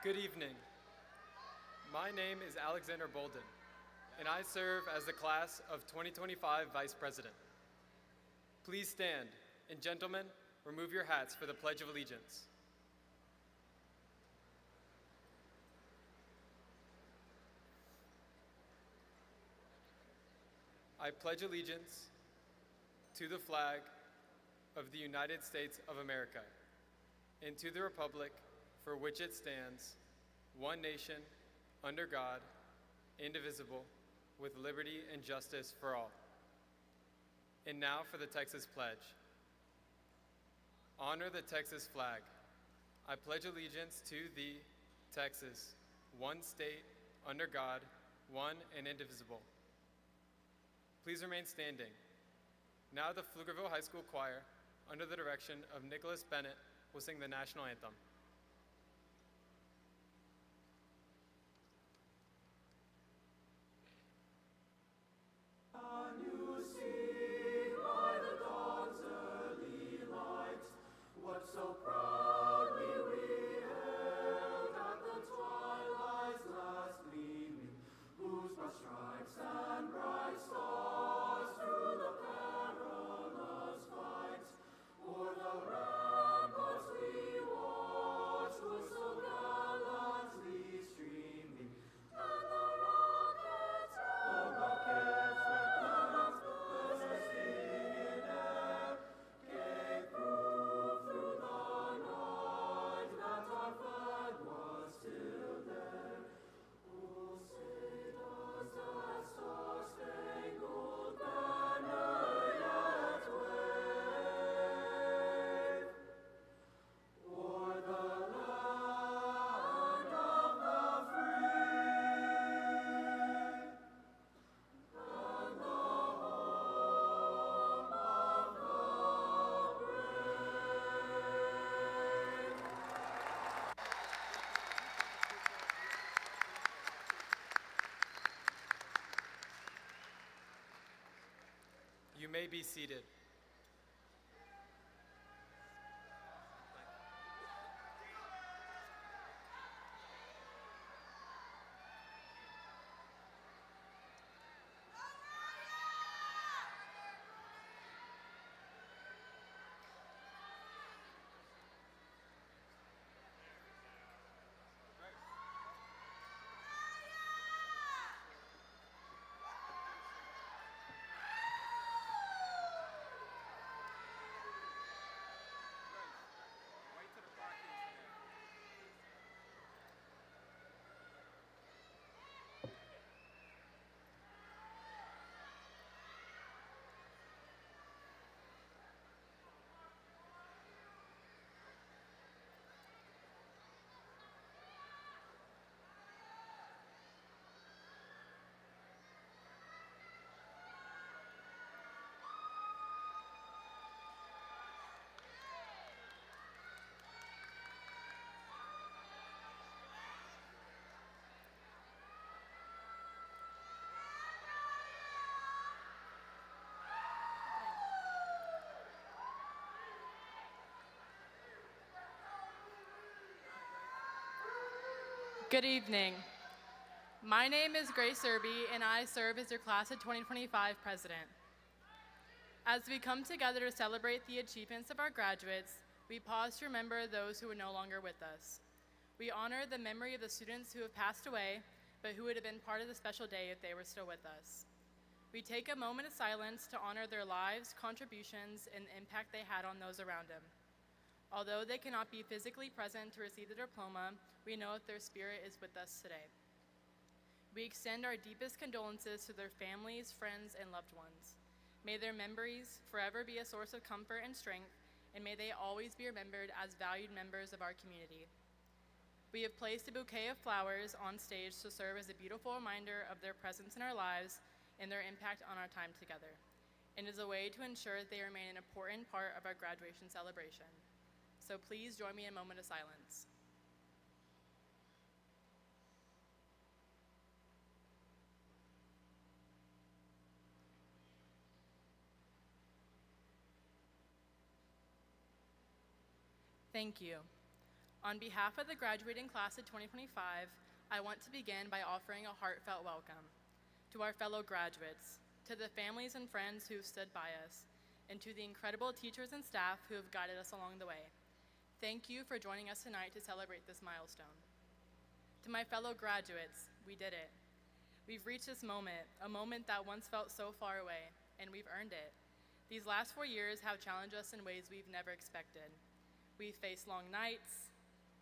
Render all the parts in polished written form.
Good evening. My name is Alexander Bolden, and I serve as the class of 2025 Vice President. Please stand, and gentlemen, remove your hats for the Pledge of Allegiance. I pledge allegiance to the flag of the United States of America and to the republic for which it stands, one nation, under God, indivisible, with liberty and justice for all. And now for the Texas Pledge. Honor the Texas flag. I pledge allegiance to thee, Texas, one state, under God, one and indivisible. Please remain standing. Now the Pflugerville High School Choir, under the direction of Nicholas Bennett, will sing the national anthem. You may be seated. Good evening. My name is Grace Irby, and I serve as your Class of 2025 President. As we come together to celebrate the achievements of our graduates, we pause to remember those who are no longer with us. We honor the memory of the students who have passed away, but who would have been part of the special day if they were still with us. We take a moment of silence to honor their lives, contributions, and the impact they had on those around them. Although they cannot be physically present to receive the diploma, we know that their spirit is with us today. We extend our deepest condolences to their families, friends, and loved ones. May their memories forever be a source of comfort and strength, and may they always be remembered as valued members of our community. We have placed a bouquet of flowers on stage to serve as a beautiful reminder of their presence in our lives and their impact on our time together, and as a way to ensure that they remain an important part of our graduation celebration. So please join me in a moment of silence. Thank you. On behalf of the graduating class of 2025, I want to begin by offering a heartfelt welcome to our fellow graduates, to the families and friends who've stood by us, and to the incredible teachers and staff who have guided us along the way. Thank you for joining us tonight to celebrate this milestone. To my fellow graduates, we did it. We've reached this moment, a moment that once felt so far away, and we've earned it. These last 4 years have challenged us in ways we've never expected. We've faced long nights,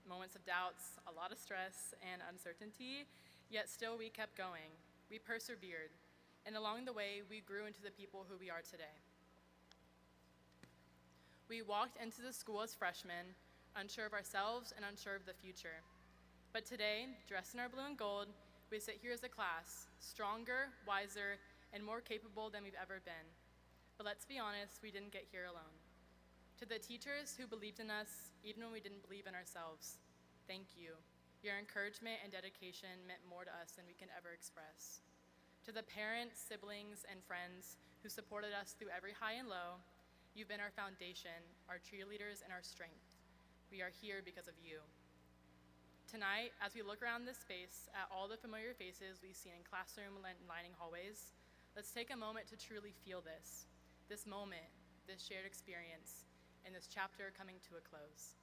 moments of doubts, a lot of stress and uncertainty, yet still we kept going. We persevered, and along the way, we grew into the people who we are today. We walked into the school as freshmen, unsure of ourselves and unsure of the future. But today, dressed in our blue and gold, we sit here as a class, stronger, wiser, and more capable than we've ever been. But let's be honest, we didn't get here alone. To the teachers who believed in us, even when we didn't believe in ourselves, thank you. Your encouragement and dedication meant more to us than we can ever express. To the parents, siblings, and friends who supported us through every high and low, you've been our foundation, our cheerleaders, and our strength. We are here because of you. Tonight, as we look around this space at all the familiar faces we've seen in classroom and lining hallways, let's take a moment to truly feel this moment, this shared experience, and this chapter coming to a close.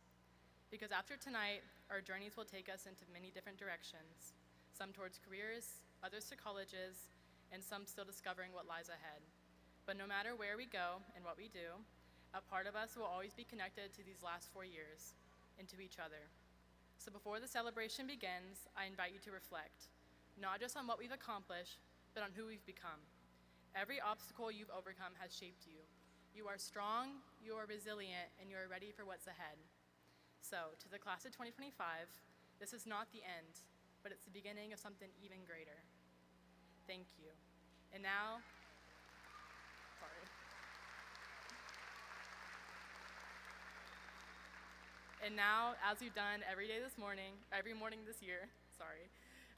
Because after tonight, our journeys will take us into many different directions, some towards careers, others to colleges, and some still discovering what lies ahead. But no matter where we go and what we do, a part of us will always be connected to these last 4 years and to each other. So before the celebration begins, I invite you to reflect, not just on what we've accomplished, but on who we've become. Every obstacle you've overcome has shaped you. You are strong, you are resilient, and you are ready for what's ahead. So, to the class of 2025, this is not the end, but it's the beginning of something even greater. Thank you. And now, as we've done every morning this year,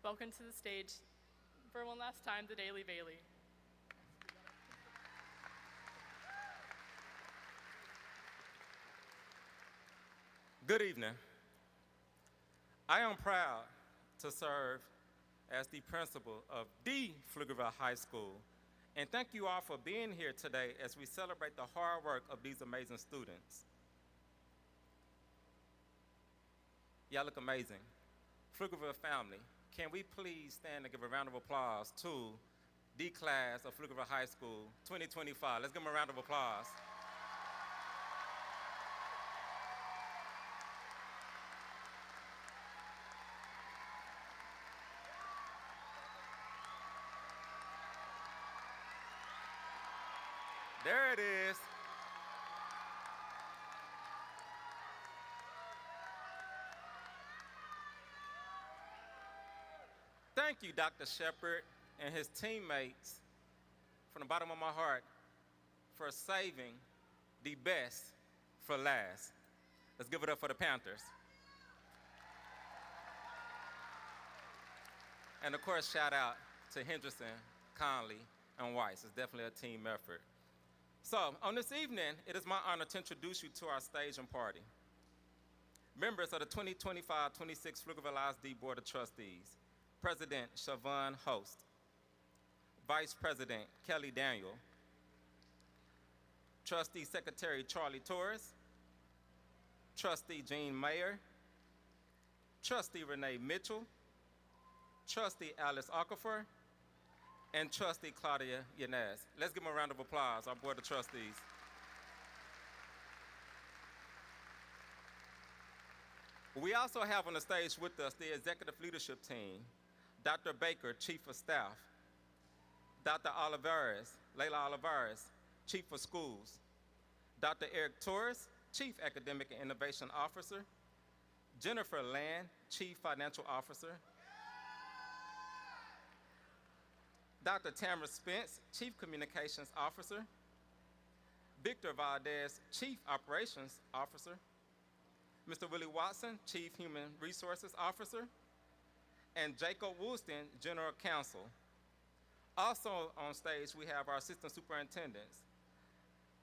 welcome to the stage for one last time, the Daily Bailey. Good evening. I am proud to serve as the principal of the Pflugerville High School, and thank you all for being here today as we celebrate the hard work of these amazing students. Y'all look amazing. Pflugerville family, can we please stand and give a round of applause to the class of Pflugerville High School 2025. Let's give them a round of applause. There it is. Thank you, Dr. Shepard and his teammates, from the bottom of my heart, for saving the best for last. Let's give it up for the Panthers. And of course, shout out to Henderson, Conley, and Weiss. It's definitely a team effort. So, on this evening, it is my honor to introduce you to our stage and party. Members of the 2025-26 Pflugerville ISD Board of Trustees, President Siobhan Host, Vice President Kelly Daniel, Trustee Secretary Charlie Torres, Trustee Jean Mayer, Trustee Renee Mitchell, Trustee Alice Okafor, and Trustee Claudia Yanez. Let's give them a round of applause, our Board of Trustees. We also have on the stage with us the executive leadership team, Dr. Baker, Chief of Staff, Dr. Layla Olivares, Chief of Schools, Dr. Eric Torres, Chief Academic and Innovation Officer, Jennifer Land, Chief Financial Officer, Dr. Tamara Spence, Chief Communications Officer, Victor Valdez, Chief Operations Officer, Mr. Willie Watson, Chief Human Resources Officer, and Jacob Woolston, General Counsel. Also on stage, we have our Assistant Superintendents,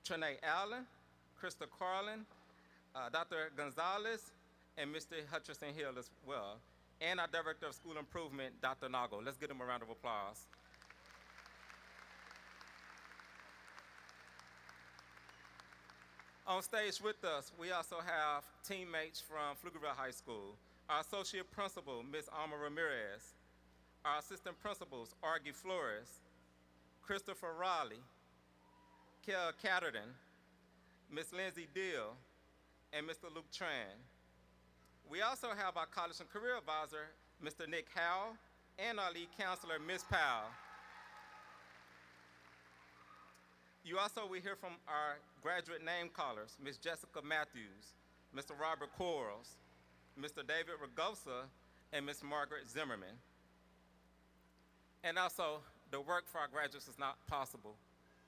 Trinae Allen, Krista Carlin, Dr. Gonzalez, and Mr. Hutchinson Hill as well, and our Director of School Improvement, Dr. Nago. Let's give them a round of applause. On stage with us, we also have teammates from Pflugerville High School, our Associate Principal, Ms. Alma Ramirez, our Assistant Principals, Argy Flores, Christopher Raleigh, Kel Catterton, Ms. Lindsay Deal, and Mr. Luke Tran. We also have our College and Career Advisor, Mr. Nick Howell, and our lead counselor, Ms. Powell. You also will hear from our graduate name callers, Ms. Jessica Matthews, Mr. Robert Quarles, Mr. David Ragosa, and Ms. Margaret Zimmerman. And also, the work for our graduates is not possible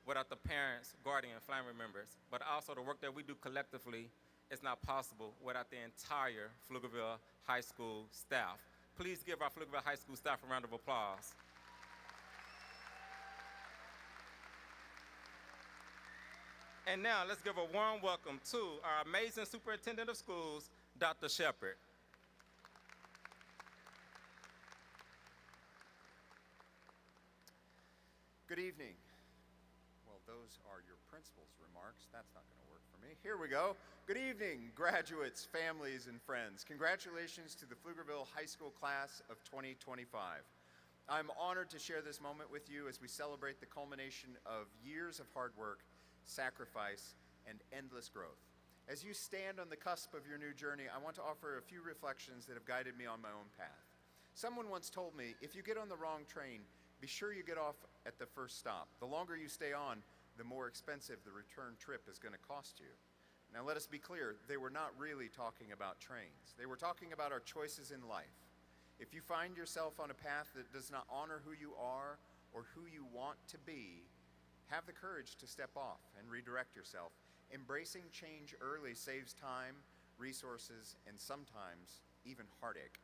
without the parents, guardian, and family members, but also the work that we do collectively is not possible without the entire Pflugerville High School staff. Please give our Pflugerville High School staff a round of applause. And now, let's give a warm welcome to our amazing Superintendent of Schools, Dr. Shepard. Good evening. Well, those are your principal's remarks. That's not going to work for me. Here we go. Good evening, graduates, families, and friends. Congratulations to the Pflugerville High School class of 2025. I'm honored to share this moment with you as we celebrate the culmination of years of hard work, sacrifice, and endless growth. As you stand on the cusp of your new journey, I want to offer a few reflections that have guided me on my own path. Someone once told me, if you get on the wrong train, be sure you get off at the first stop. The longer you stay on, the more expensive the return trip is going to cost you. Now let us be clear, they were not really talking about trains. They were talking about our choices in life. If you find yourself on a path that does not honor who you are or who you want to be, have the courage to step off and redirect yourself. Embracing change early saves time, resources, and sometimes even heartache.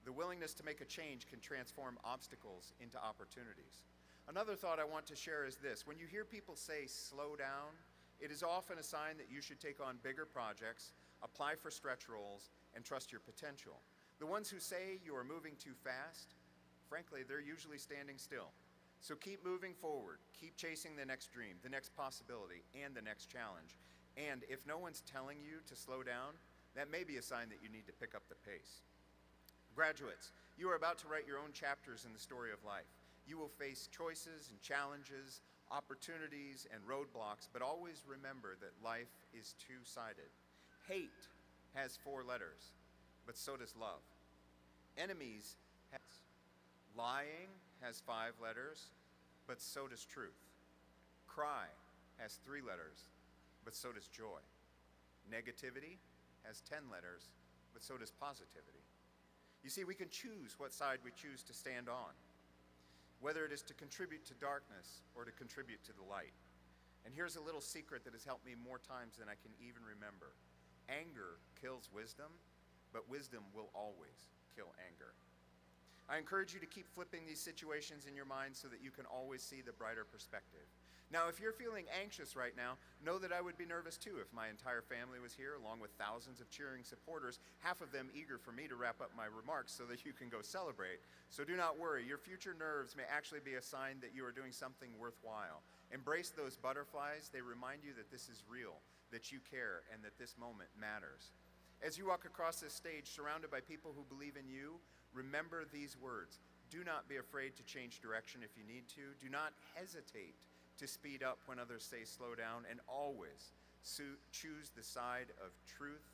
The willingness to make a change can transform obstacles into opportunities. Another thought I want to share is this. When you hear people say, slow down, it is often a sign that you should take on bigger projects, apply for stretch roles, and trust your potential. The ones who say you are moving too fast, frankly, they're usually standing still. So keep moving forward, keep chasing the next dream, the next possibility, and the next challenge. And if no one's telling you to slow down, that may be a sign that you need to pick up the pace. Graduates, you are about to write your own chapters in the story of life. You will face choices and challenges, opportunities and roadblocks, but always remember that life is two-sided. Hate has 4 letters, but so does love. Enemies has lying has 5 letters, but so does truth. Cry has 3 letters, but so does joy. Negativity has 10 letters, but so does positivity. You see, we can choose what side we choose to stand on, whether it is to contribute to darkness or to contribute to the light. And here's a little secret that has helped me more times than I can even remember. Anger kills wisdom, but wisdom will always kill anger. I encourage you to keep flipping these situations in your mind so that you can always see the brighter perspective. Now, if you're feeling anxious right now, know that I would be nervous too if my entire family was here, along with thousands of cheering supporters, half of them eager for me to wrap up my remarks so that you can go celebrate. So do not worry, your future nerves may actually be a sign that you are doing something worthwhile. Embrace those butterflies. They remind you that this is real, that you care, and that this moment matters. As you walk across this stage surrounded by people who believe in you, remember these words. Do not be afraid to change direction if you need to. Do not hesitate to speed up when others say slow down, and always choose the side of truth,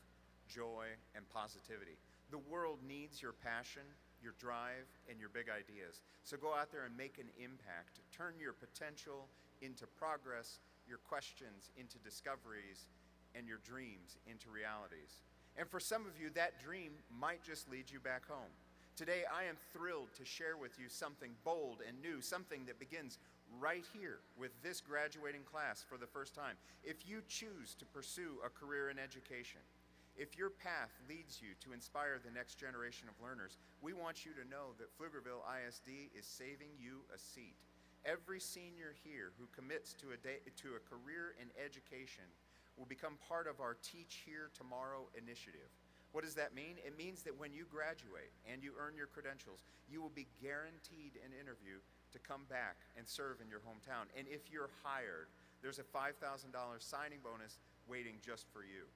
joy, and positivity. The world needs your passion, your drive, and your big ideas. So go out there and make an impact. Turn your potential into progress, your questions into discoveries, and your dreams into realities. And for some of you, that dream might just lead you back home. Today, I am thrilled to share with you something bold and new, something that begins right here with this graduating class for the first time. If you choose to pursue a career in education, if your path leads you to inspire the next generation of learners, we want you to know that Pflugerville ISD is saving you a seat. Every senior here who commits to a career in education will become part of our Teach Here Tomorrow initiative. What does that mean? It means that when you graduate and you earn your credentials, you will be guaranteed an interview to come back and serve in your hometown. And if you're hired, there's a $5,000 signing bonus waiting just for you.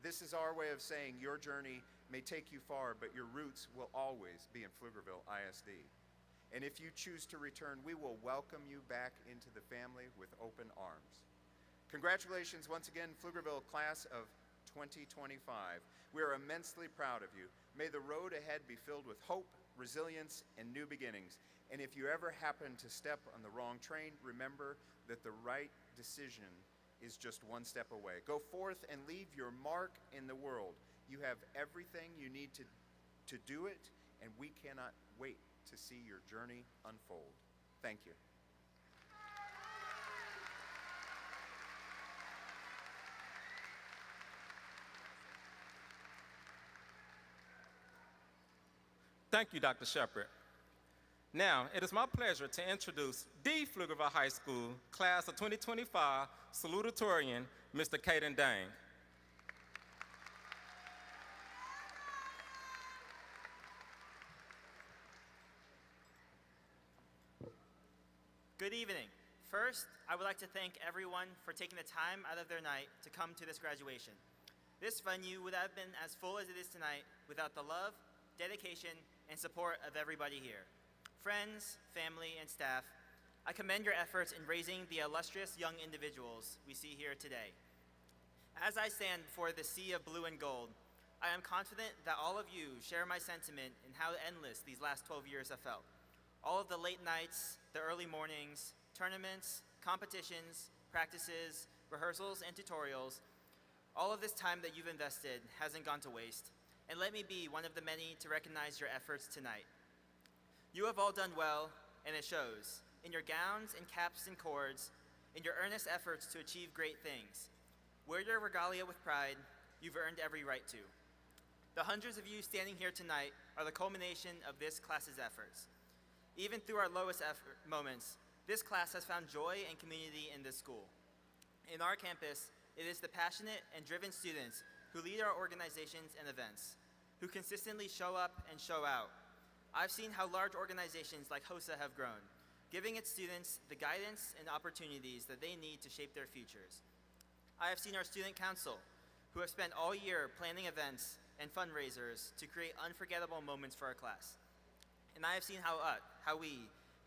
This is our way of saying your journey may take you far, but your roots will always be in Pflugerville ISD. And if you choose to return, we will welcome you back into the family with open arms. Congratulations once again, Pflugerville class of 2025. We are immensely proud of you. May the road ahead be filled with hope, resilience, and new beginnings. And if you ever happen to step on the wrong train, remember that the right decision is just one step away. Go forth and leave your mark in the world. You have everything you need to do it, and we cannot wait to see your journey unfold. Thank you. Thank you, Dr. Shepard. Now, it is my pleasure to introduce the Pflugerville High School Class of 2025 salutatorian, Mr. Caden Dang. Good evening. First, I would like to thank everyone for taking the time out of their night to come to this graduation. This venue would have been as full as it is tonight without the love, dedication, and support of everybody here. Friends, family, and staff, I commend your efforts in raising the illustrious young individuals we see here today. As I stand before the sea of blue and gold, I am confident that all of you share my sentiment in how endless these last 12 years have felt. All of the late nights, the early mornings, tournaments, competitions, practices, rehearsals, and tutorials, all of this time that you've invested hasn't gone to waste. And let me be one of the many to recognize your efforts tonight. You have all done well, and it shows in your gowns and caps and cords, in your earnest efforts to achieve great things. Wear your regalia with pride. You've earned every right to. The hundreds of you standing here tonight are the culmination of this class's efforts. Even through our lowest moments, this class has found joy and community in this school. In our campus, it is the passionate and driven students who lead our organizations and events, who consistently show up and show out. I've seen how large organizations like HOSA have grown, giving its students the guidance and opportunities that they need to shape their futures. I have seen our student council, who have spent all year planning events and fundraisers to create unforgettable moments for our class. And I have seen how we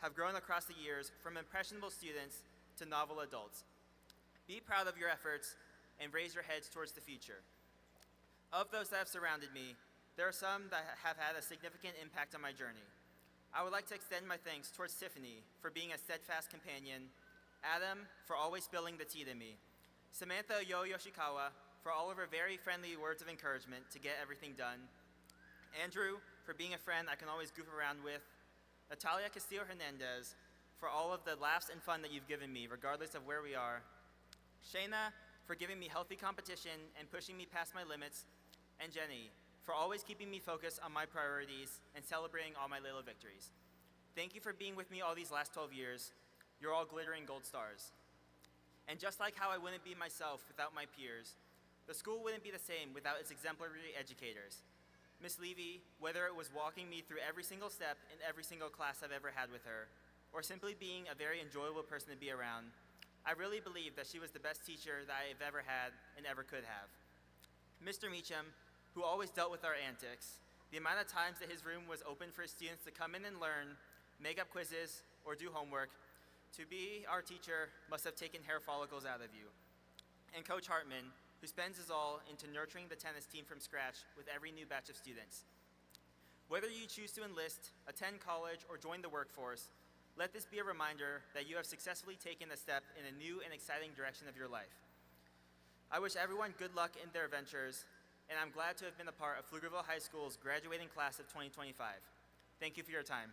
have grown across the years from impressionable students to novel adults. Be proud of your efforts and raise your heads towards the future. Of those that have surrounded me, there are some that have had a significant impact on my journey. I would like to extend my thanks towards Tiffany for being a steadfast companion, Adam for always spilling the tea to me, Samantha Yoshikawa for all of her very friendly words of encouragement to get everything done, Andrew for being a friend I can always goof around with, Natalia Castillo Hernandez for all of the laughs and fun that you've given me regardless of where we are, Shayna for giving me healthy competition and pushing me past my limits, and Jenny for always keeping me focused on my priorities and celebrating all my little victories. Thank you for being with me all these last 12 years. You're all glittering gold stars. And just like how I wouldn't be myself without my peers, the school wouldn't be the same without its exemplary educators. Miss Levy, whether it was walking me through every single step in every single class I've ever had with her, or simply being a very enjoyable person to be around, I really believe that she was the best teacher that I've ever had and ever could have. Mr. Meacham, who always dealt with our antics, the amount of times that his room was open for his students to come in and learn, make up quizzes, or do homework, to be our teacher must have taken hair follicles out of you. And Coach Hartman, who spends his all into nurturing the tennis team from scratch with every new batch of students. Whether you choose to enlist, attend college, or join the workforce, let this be a reminder that you have successfully taken a step in a new and exciting direction of your life. I wish everyone good luck in their ventures, and I'm glad to have been a part of Pflugerville High School's graduating class of 2025. Thank you for your time.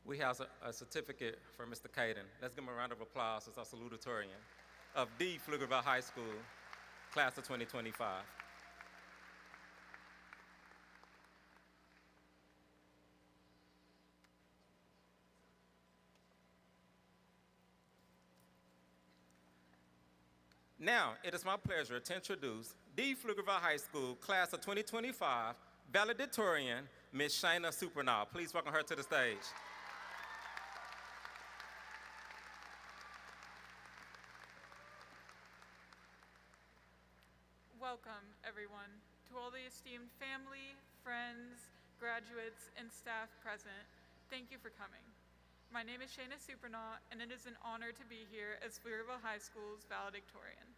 We have a certificate for Mr. Caden. Let's give him a round of applause as our salutatorian of the Pflugerville High School, class of 2025. Now, it is my pleasure to introduce the Pflugerville High School Class of 2025 valedictorian, Ms. Shayna Supernaw. Please welcome her to the stage. Welcome, everyone, to all the esteemed family, friends, graduates, and staff present. Thank you for coming. My name is Shayna Supernaw, and it is an honor to be here as Pflugerville High School's valedictorian.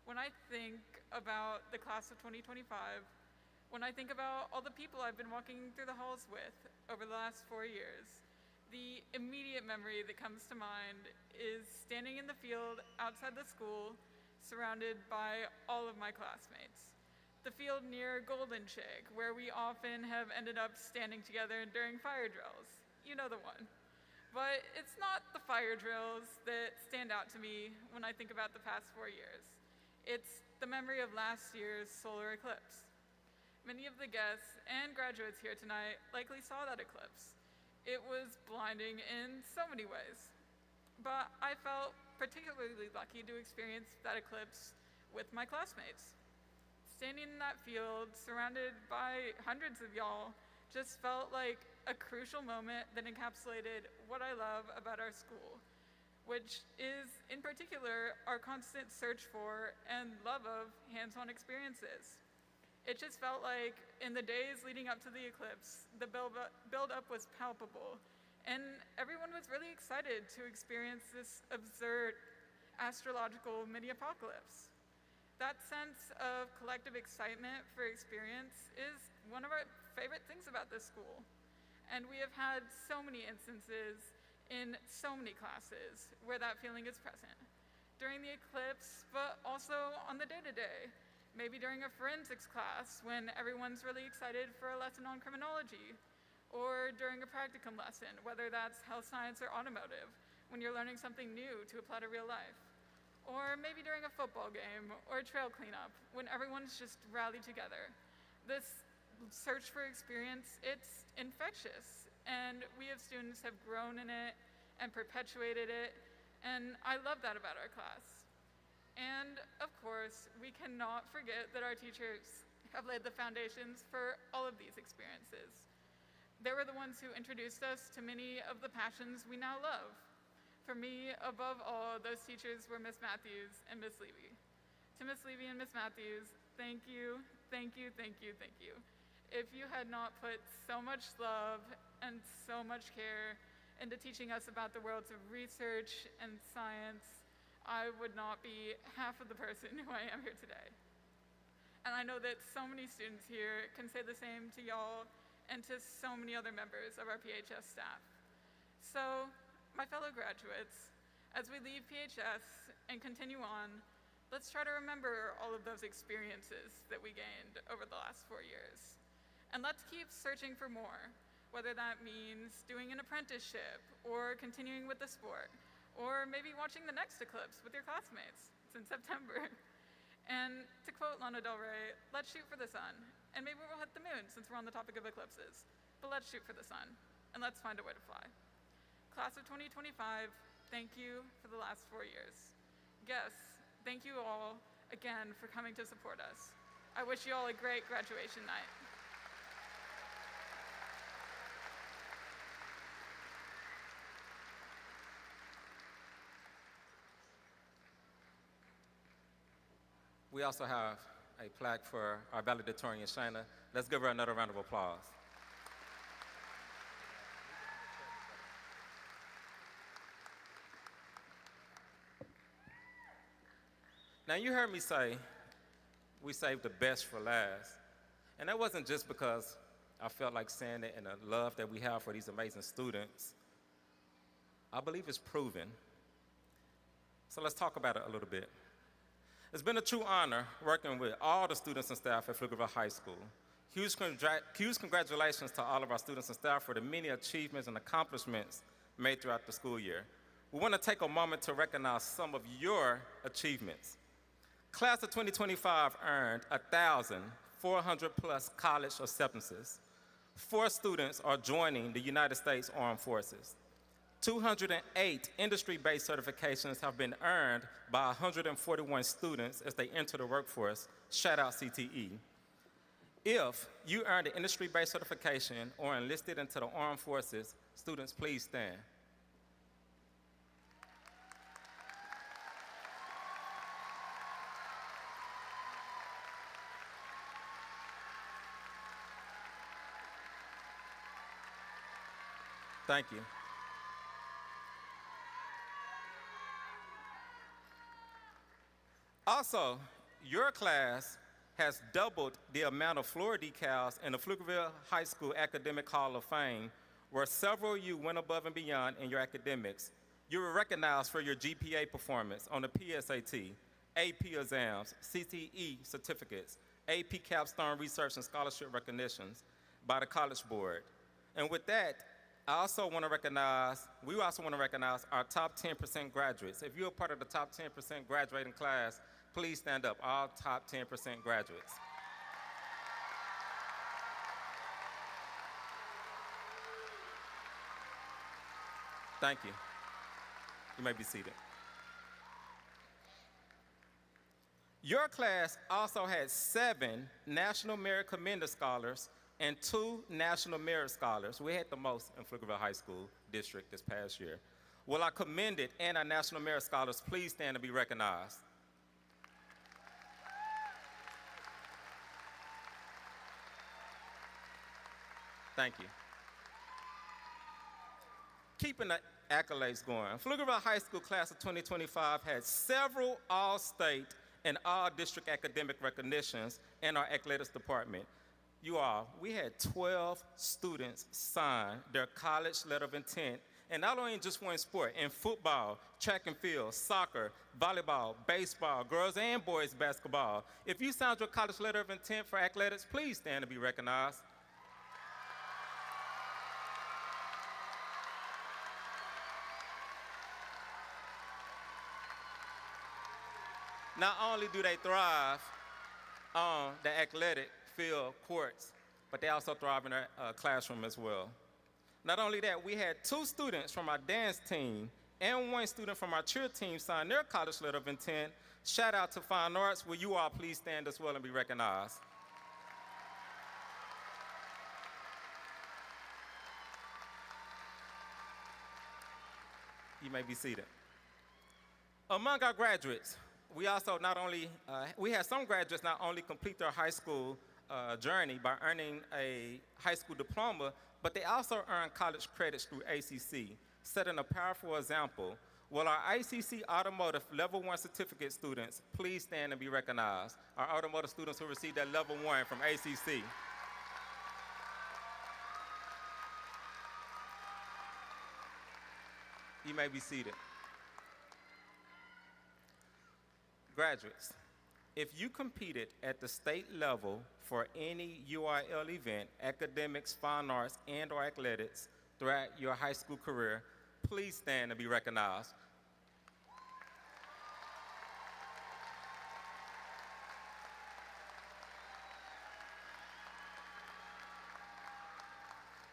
When I think about the class of 2025, when I think about all the people I've been walking through the halls with over the last 4 years, the immediate memory that comes to mind is standing in the field outside the school, surrounded by all of my classmates. The field near Golden Chick, where we often have ended up standing together during fire drills. You know the one. But it's not the fire drills that stand out to me when I think about the past 4 years. It's the memory of last year's solar eclipse. Many of the guests and graduates here tonight likely saw that eclipse. It was blinding in so many ways. But I felt particularly lucky to experience that eclipse with my classmates. Standing in that field, surrounded by hundreds of y'all, just felt like a crucial moment that encapsulated what I love about our school, which is, in particular, our constant search for and love of hands-on experiences. It just felt like in the days leading up to the eclipse, the build-up was palpable, and everyone was really excited to experience this absurd astrological mini-apocalypse. That sense of collective excitement for experience is one of our favorite things about this school. And we have had so many instances in so many classes where that feeling is present. During the eclipse, but also on the day-to-day. Maybe during a forensics class when everyone's really excited for a lesson on criminology. Or during a practicum lesson, whether that's health science or automotive, when you're learning something new to apply to real life. Or maybe during a football game or a trail cleanup, when everyone's just rallied together. This search for experience, it's infectious, and we as students have grown in it and perpetuated it, and I love that about our class. And of course, we cannot forget that our teachers have laid the foundations for all of these experiences. They were the ones who introduced us to many of the passions we now love. For me, above all, those teachers were Miss Matthews and Miss Levy. To Miss Levy and Miss Matthews, thank you, thank you, thank you, thank you. If you had not put so much love and so much care into teaching us about the worlds of research and science, I would not be half of the person who I am here today. And I know that so many students here can say the same to y'all and to so many other members of our PHS staff. So, my fellow graduates, as we leave PHS and continue on, let's try to remember all of those experiences that we gained over the last 4 years. And let's keep searching for more, whether that means doing an apprenticeship or continuing with the sport, or maybe watching the next eclipse with your classmates. It's in September. And to quote Lana Del Rey, let's shoot for the sun. And maybe we'll hit the moon since we're on the topic of eclipses. But let's shoot for the sun, and let's find a way to fly. Class of 2025, thank you for the last 4 years. Guests, thank you all again for coming to support us. I wish you all a great graduation night. We also have a plaque for our valedictorian, Shayna. Let's give her another round of applause. Now, you heard me say we saved the best for last. And that wasn't just because I felt like saying it in the love that we have for these amazing students. I believe it's proven. So let's talk about it a little bit. It's been a true honor working with all the students and staff at Pflugerville High School. Huge congratulations to all of our students and staff for the many achievements and accomplishments made throughout the school year. We want to take a moment to recognize some of your achievements. Class of 2025 earned 1,400 plus college acceptances. 4 students are joining the United States Armed Forces. 208 industry-based certifications have been earned by 141 students as they enter the workforce. Shout out CTE. If you earned an industry-based certification or enlisted into the armed forces, students, please stand. Thank you. Also, your class has doubled the amount of floor decals in the Pflugerville High School Academic Hall of Fame, where several of you went above and beyond in your academics. You were recognized for your GPA performance on the PSAT, AP exams, CTE certificates, AP capstone research and scholarship recognitions by the College Board. And with that, we also want to recognize our top 10% graduates. If you're a part of the top 10% graduating class, please stand up, all top 10% graduates. Thank you. You may be seated. Your class also had 7 National Merit Commended Scholars and 2 National Merit Scholars. We had the most in Pflugerville High School District this past year. Will our commended and our National Merit Scholars please stand and be recognized? Thank you. Keeping the accolades going, Pflugerville High School class of 2025 had several all-state and all-district academic recognitions in our athletics department. We had 12 students sign their college letter of intent, and not only in just one sport, in football, track and field, soccer, volleyball, baseball, girls and boys basketball. If you signed your college letter of intent for athletics, please stand to be recognized. Not only do they thrive on the athletic field courts, but they also thrive in their classroom as well. Not only that, we had 2 students from our dance team and 1 student from our cheer team sign their college letter of intent. Shout out to Fine Arts. Will you all please stand as well and be recognized? You may be seated. Among our graduates, we also we had some graduates not only complete their high school journey by earning a high school diploma, but they also earn college credits through ACC, setting a powerful example. Will our ICC Automotive Level 1 certificate students please stand and be recognized? Our automotive students who received that Level 1 from ACC. You may be seated. Graduates, if you competed at the state level for any UIL event, academics, fine arts, and or athletics throughout your high school career, please stand and be recognized.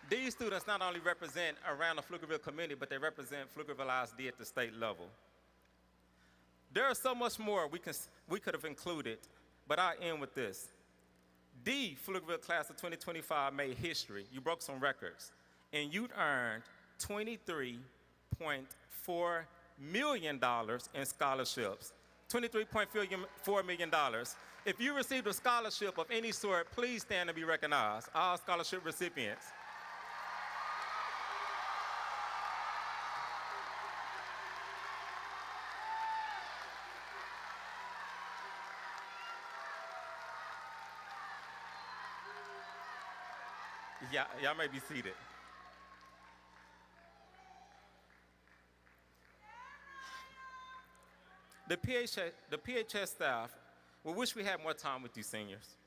These students not only represent around the Pflugerville community, but they represent Pflugerville ISD at the state level. There is so much more we could have included, but I'll end with this. The Pflugerville class of 2025 made history. You broke some records, and you earned $23.4 million in scholarships. $23.4 million. If you received a scholarship of any sort, please stand and be recognized. All scholarship recipients. Y'all may be seated. The PHS staff, we wish we had more time with you seniors.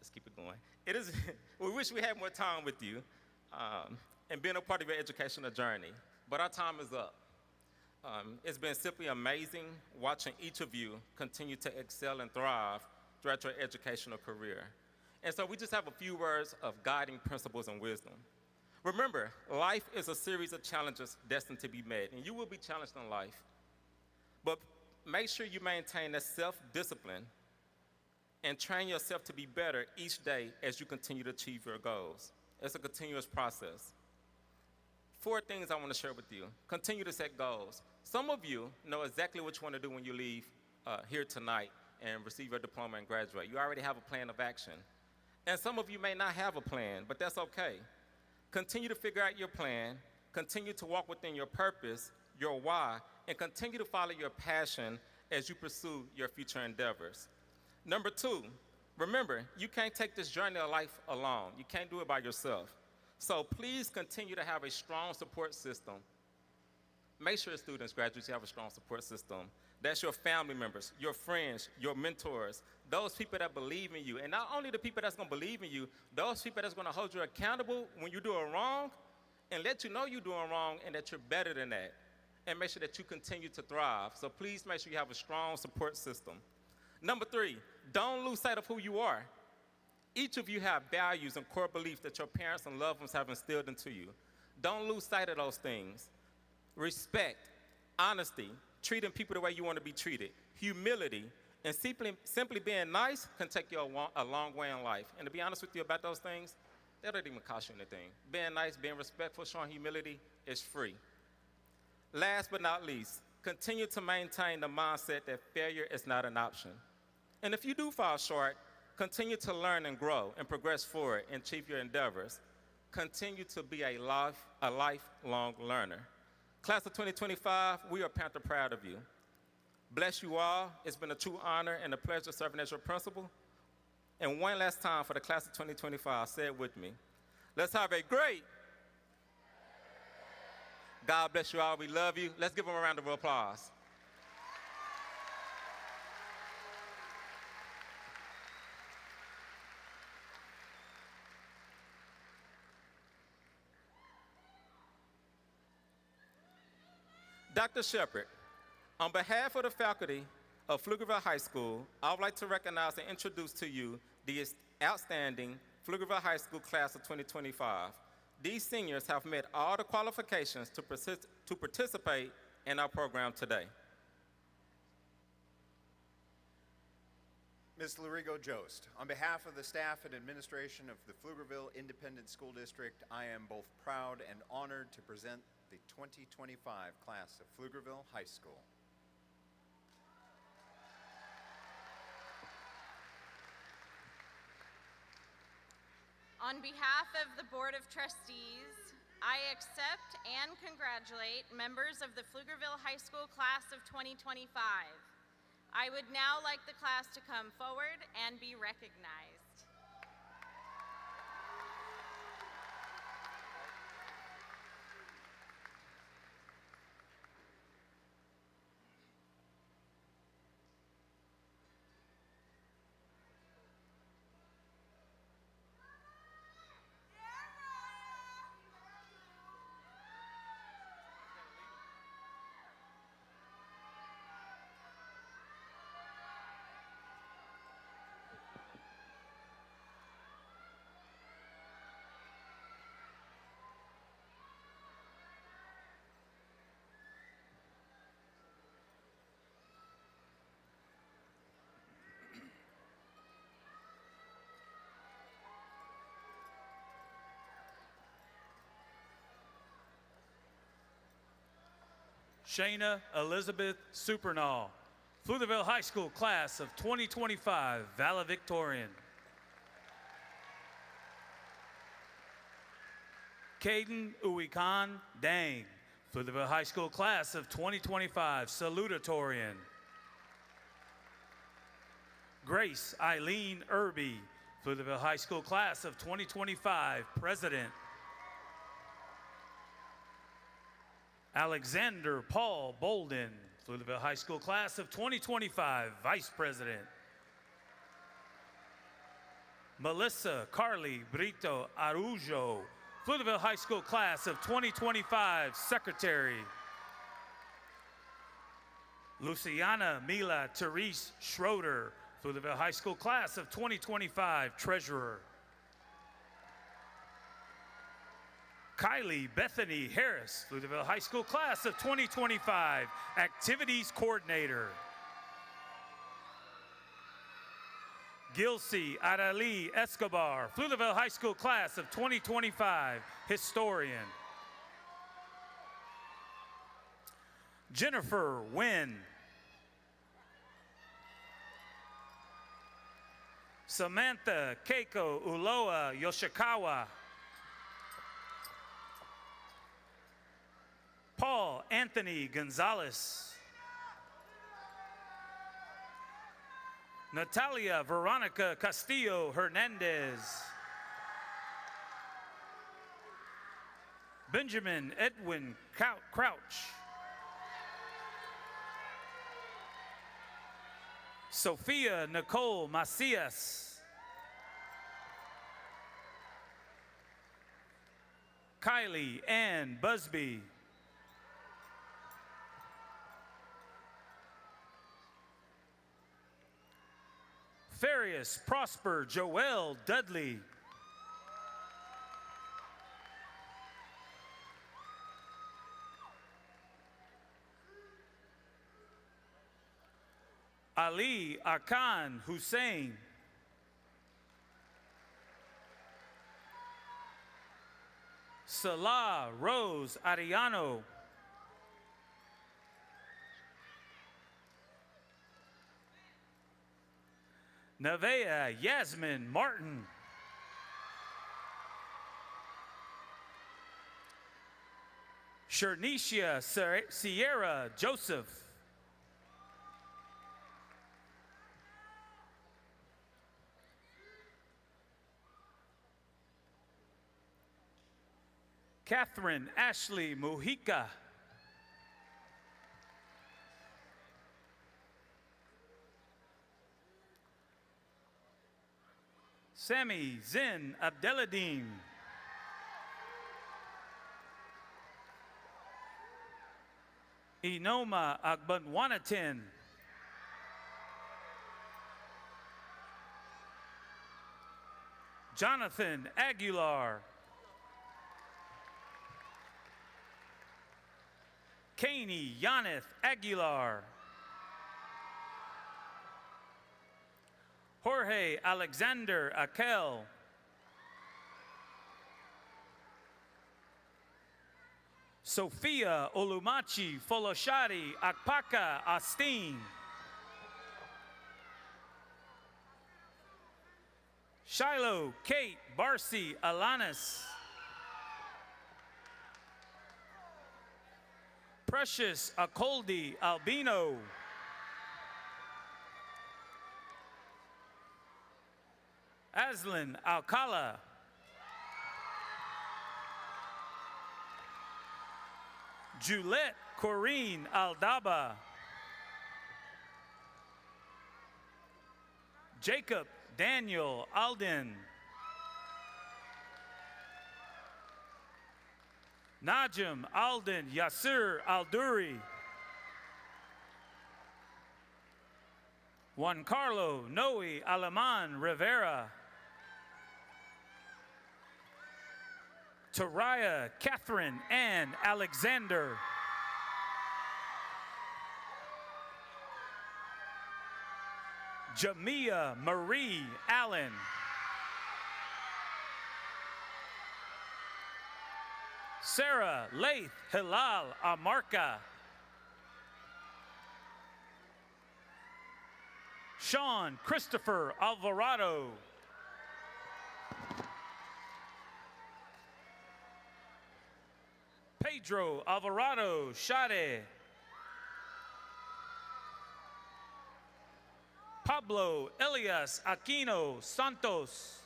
Let's keep it going. We wish we had more time with you and being a part of your educational journey, but our time is up. It's been simply amazing watching each of you continue to excel and thrive throughout your educational career. And so we just have a few words of guiding principles and wisdom. Remember, life is a series of challenges destined to be met, and you will be challenged in life. But make sure you maintain that self-discipline and train yourself to be better each day as you continue to achieve your goals. It's a continuous process. 4 things I want to share with you. Continue to set goals. Some of you know exactly what you want to do when you leave here tonight and receive your diploma and graduate. You already have a plan of action. And some of you may not have a plan, but that's okay. Continue to figure out your plan, continue to walk within your purpose, your why, and continue to follow your passion as you pursue your future endeavors. Number 2, remember, you can't take this journey of life alone. You can't do it by yourself. So please continue to have a strong support system. Make sure students, graduates, you have a strong support system. That's your family members, your friends, your mentors, those people that believe in you. And not only the people that's going to believe in you, those people that's going to hold you accountable when you're doing wrong and let you know you're doing wrong and that you're better than that. And make sure that you continue to thrive. So please make sure you have a strong support system. Number 3, don't lose sight of who you are. Each of you have values and core beliefs that your parents and loved ones have instilled into you. Don't lose sight of those things. Respect, honesty, treating people the way you want to be treated, humility, and simply being nice can take you a long way in life. And to be honest with you about those things, they don't even cost you anything. Being nice, being respectful, showing humility is free. Last but not least, continue to maintain the mindset that failure is not an option. And if you do fall short, continue to learn and grow and progress forward and achieve your endeavors. Continue to be a lifelong learner. Class of 2025, we are Panther proud of you. Bless you all. It's been a true honor and a pleasure serving as your principal. And one last time for the class of 2025, say it with me. Let's have a great. God bless you all. We love you. Let's give them a round of applause. Dr. Shepard, on behalf of the faculty of Pflugerville High School, I would like to recognize and introduce to you the outstanding Pflugerville High School class of 2025. These seniors have met all the qualifications to participate in our program today. Ms. Larigo Jost, on behalf of the staff and administration of the Pflugerville Independent School District, I am both proud and honored to present the 2025 class of Pflugerville High School. On behalf of the Board of Trustees, I accept and congratulate members of the Pflugerville High School class of 2025. I would now like the class to come forward and be recognized. Shayna Elizabeth Supernaw, Pflugerville High School class of 2025, valedictorian. Caden Uikan Dang, Pflugerville High School class of 2025, salutatorian. Grace Eileen Irby, Pflugerville High School class of 2025, president. Alexander Paul Bolden, Pflugerville High School class of 2025, Vice President. Melissa Carly Brito Arujo, Pflugerville High School class of 2025, Secretary. Luciana Mila Therese Schroeder, Pflugerville High School class of 2025, Treasurer. Kylie Bethany Harris, Pflugerville High School Class of 2025, Activities Coordinator. Gilsey Arali Escobar, Pflugerville High School Class of 2025, Historian. Jennifer Wynn. Samantha Keiko Uloa Yoshikawa. Paul Anthony Gonzalez. Natalia Veronica Castillo Hernandez. Benjamin Edwin Crouch. Sophia Nicole Macias. Kylie Ann Busby. Farius Prosper Joel Dudley. Ali Akan Hussein. Salah Rose Ariano. Nevaeh Yasmin Martin. Shernisha Sierra Joseph. Catherine Ashley Mujica. Sami Zin Abdeladine. Inoma Agbanwanatin. Jonathan Aguilar. Kaney Yaneth Aguilar. Jorge Alexander Akel. Sophia Olumachi Foloshari Akpaka Astin. Shiloh Kate Barcy Alanis. Precious Akoldi Albino. Aslan Alcala. Juliette Corrine Aldaba. Jacob Daniel Alden. Najim Alden Yasir Alduri. Juan Carlo Noe Aleman Rivera. Taraya Catherine Ann Alexander. Jamia Marie Allen. Sarah Laith Hilal Amarka. Sean Christopher Alvarado. Pedro Alvarado Shade. Pablo Elias Aquino Santos.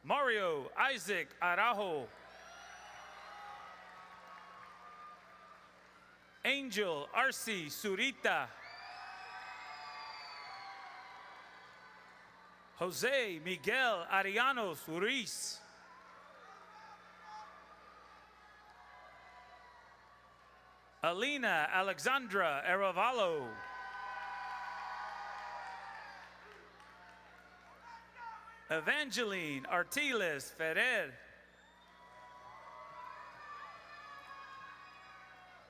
Mario Isaac Araujo. Angel Arce Surita. Jose Miguel Arianos Ruiz. Alina Alexandra Arevalo. Evangeline Artiles Ferrer.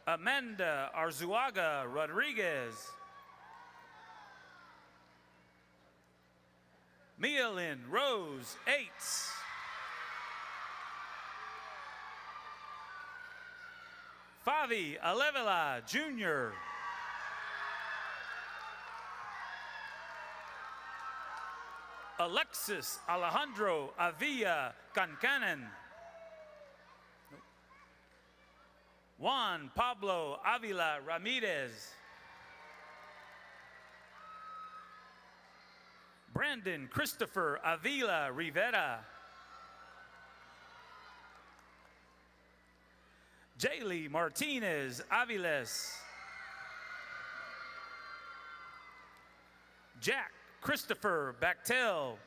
Amanda Arzuaga Rodriguez. Mialyn Rose Eights. Favi Alevela Jr. Alexis Alejandro Avilla Cancanen. Juan Pablo Avila Ramirez. Brandon Christopher Avila Rivera. Jaylee Martinez Aviles. Jack Christopher Bactel.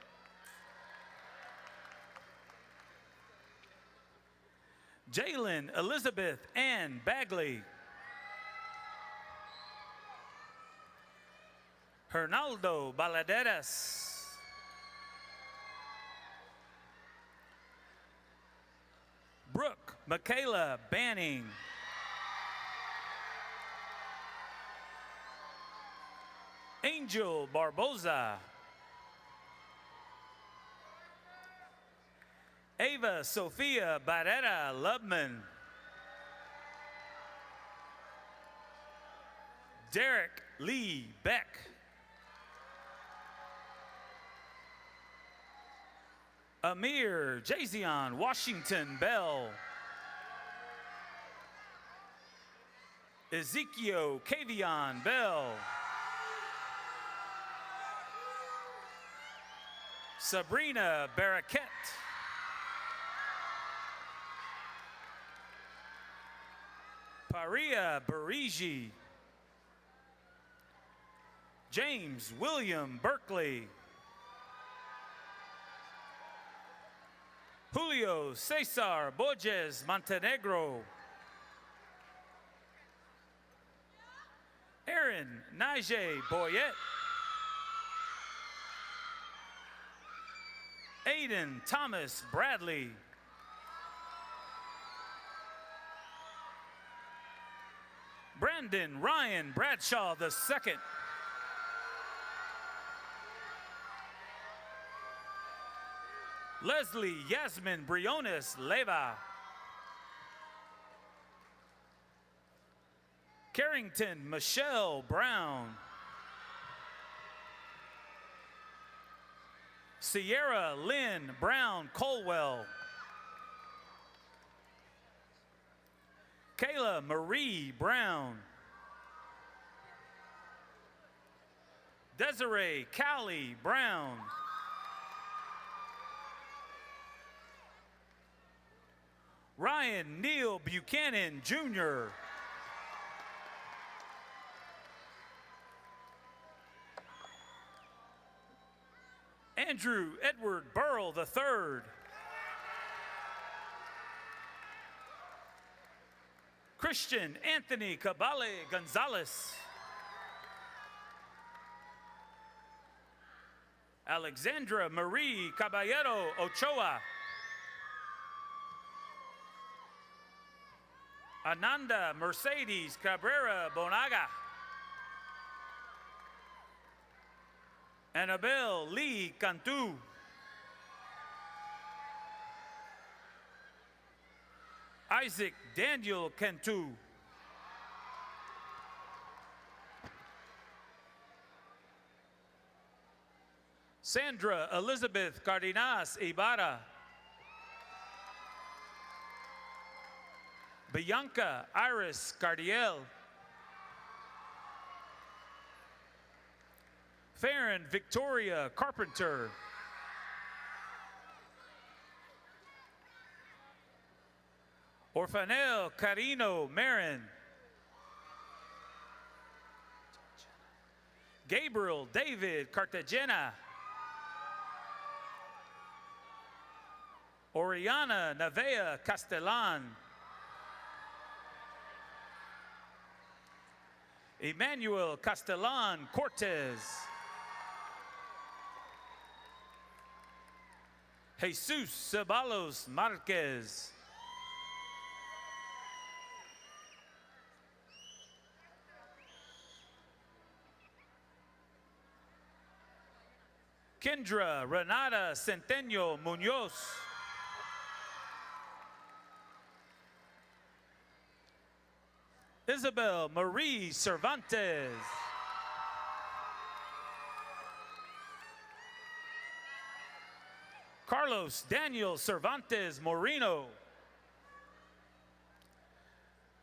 Jalen Elizabeth Ann Bagley. Hernaldo Baladeras. Brooke Michaela Banning. Angel Barboza. Ava Sophia Barrera Lubman. Derek Lee Beck. Amir Jazion Washington Bell. Ezekiel Kavion Bell. Sabrina Baraket. Paria Barigi. James William Berkeley. Julio Cesar Borges Montenegro. Aaron Najee Boyette. Aiden Thomas Bradley. Brandon Ryan Bradshaw II. Leslie Yasmin Briones Leva. Carrington Michelle Brown. Sierra Lynn Brown Colwell. Kayla Marie Brown. Desiree Cowley Brown. Ryan Neal Buchanan Jr. Andrew Edward Burrell III. Christian Anthony Cabale Gonzalez. Alexandra Marie Caballero Ochoa. Ananda Mercedes Cabrera Bonaga. Annabelle Lee Cantu. Isaac Daniel Cantu. Sandra Elizabeth Cardenas Ibarra. Bianca Iris Cardiel. Farron Victoria Carpenter. Orfanel Carino Marin. Gabriel David Cartagena. Oriana Navea Castellan. Emmanuel Castellan Cortez. Jesus Ceballos Marquez. Kendra Renata Centeno Munoz. Isabel Marie Cervantes. Carlos Daniel Cervantes Moreno.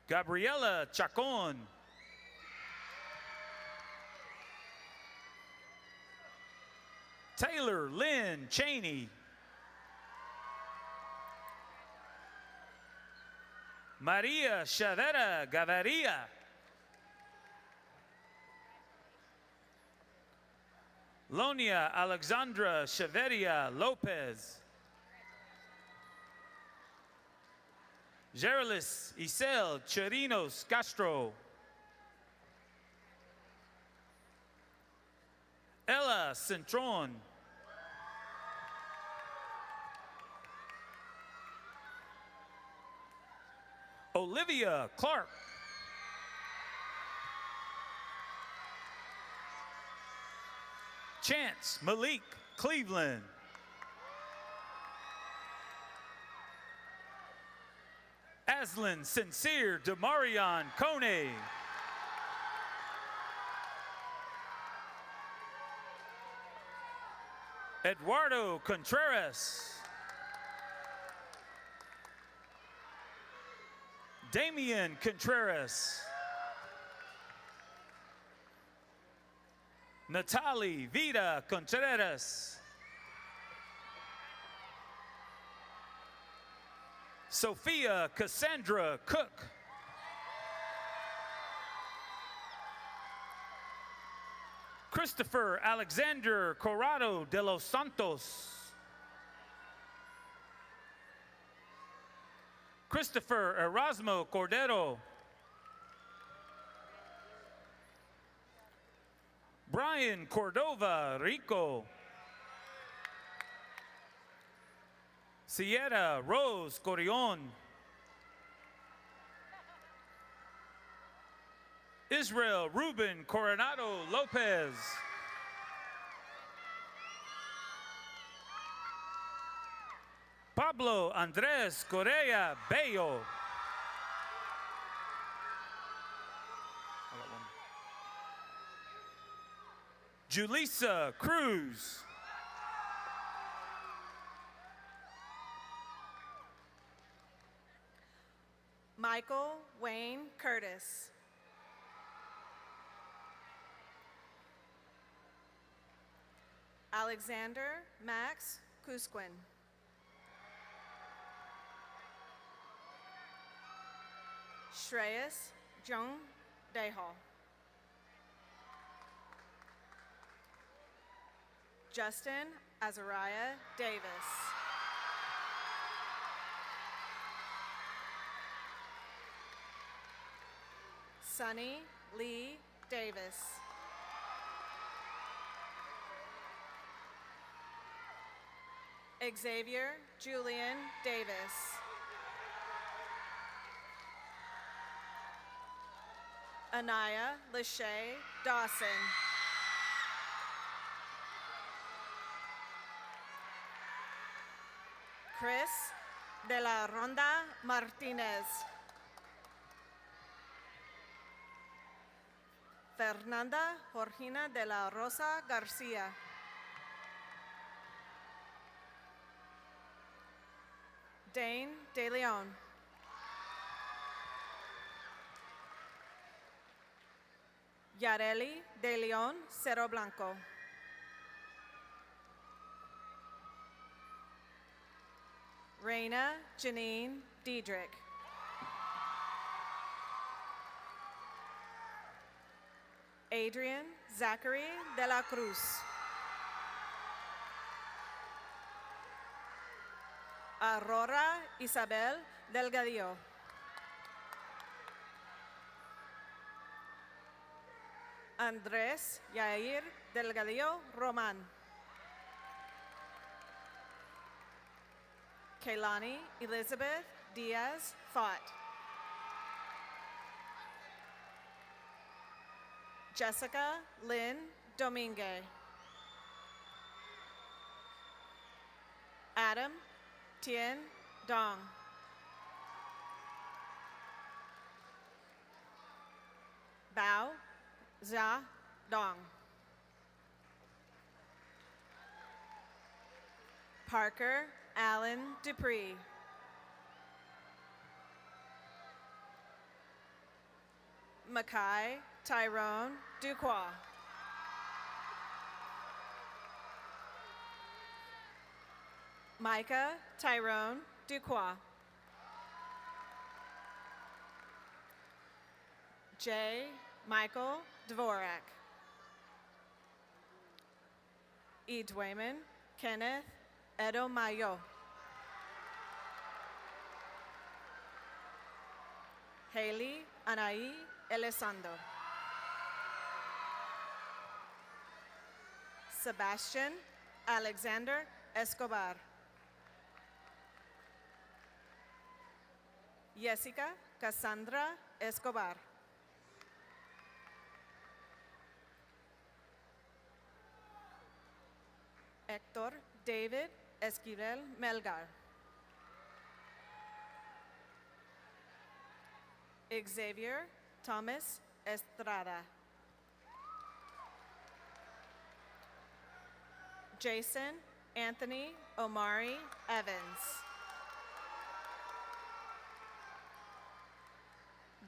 Gabriela Chacon. Taylor Lynn Cheney. Maria Chavera Gaviria. Lonia Alexandra Chaveria Lopez. Geralis Isel Chirinos Castro. Ella Centron. Olivia Clark. Chance Malik Cleveland. Aslan Sincere Demarion Kone. Eduardo Contreras. Damian Contreras. Natalie Vida Contreras. Sophia Cassandra Cook. Christopher Alexander Corrado de los Santos. Christopher Erasmo Cordero. Brian Cordova Rico. Sierra Rose Corion. Israel Ruben Coronado Lopez. Pablo Andres Correa Bello. Julissa Cruz. Michael Wayne Curtis. Alexander Max Cusquin. Shreyas Jung Dehal. Justin Azariah Davis. Sunny Lee Davis. Xavier Julian Davis. Anaya Lachey Dawson. Chris de la Ronda Martinez. Fernanda Jorgina de la Rosa Garcia. Dane De Leon. Yareli De Leon Cerro Blanco. Reina Janine Diedrich. Adrian Zachary de la Cruz. Aurora Isabel Delgadillo. Andrés Yair Delgadillo Román. Kaylani Elizabeth Diaz Fott. Jessica Lynn Domingue. Adam Tien Dong. Bao Zha Dong. Parker Allen Dupree. Makai Tyrone Duquois. Micah Tyrone Duquois. J. Michael Dvorak. E. Dwayman Kenneth Edomayo. Haley Anaí Elizondo. Sebastian Alexander Escobar. Jessica Cassandra Escobar. Héctor David Esquivel Melgar. Xavier Thomas Estrada. Jason Anthony Omari Evans.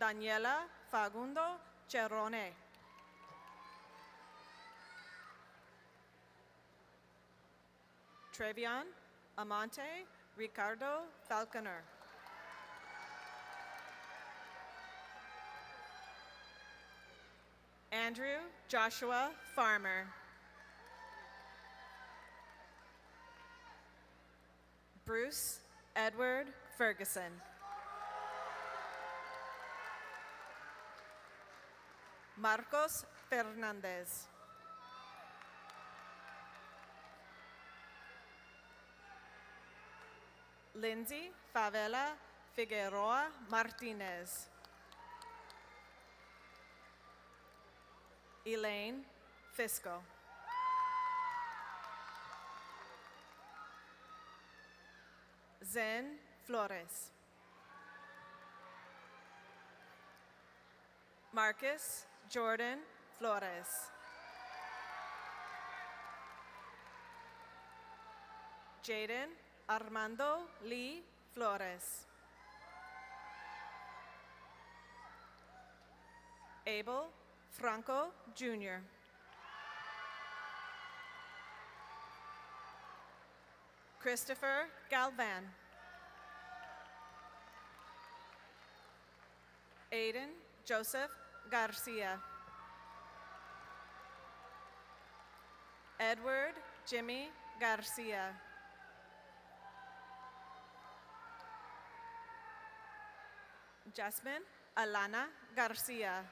Daniela Fagundo Cerrone. Trevion Amante Ricardo Falconer. Andrew Joshua Farmer. Bruce Edward Ferguson. Marcos Fernandez. Lindsay Favela Figueroa Martinez. Elaine Fisco. Zen Flores. Marcus Jordan Flores. Jaden Armando Lee Flores. Abel Franco Jr. Christopher Galvan. Aiden Joseph Garcia. Edward Jimmy Garcia. Jasmine Alana Garcia.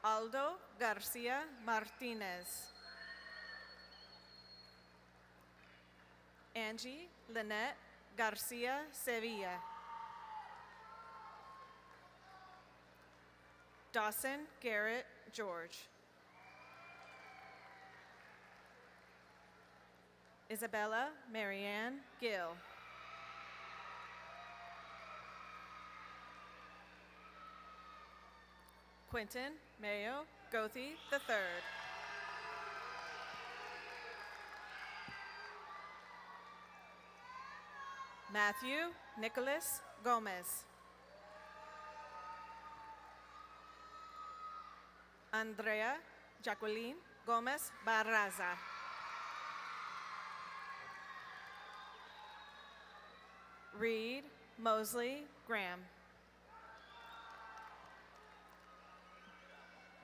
Aldo Garcia Martinez. Angie Lynette Garcia Sevilla. Dawson Garrett George. Isabella Marianne Gill. Quentin Mayo Gothi III. Matthew Nicholas Gomez. Andrea Jacqueline Gomez Barraza. Reed Mosley Graham.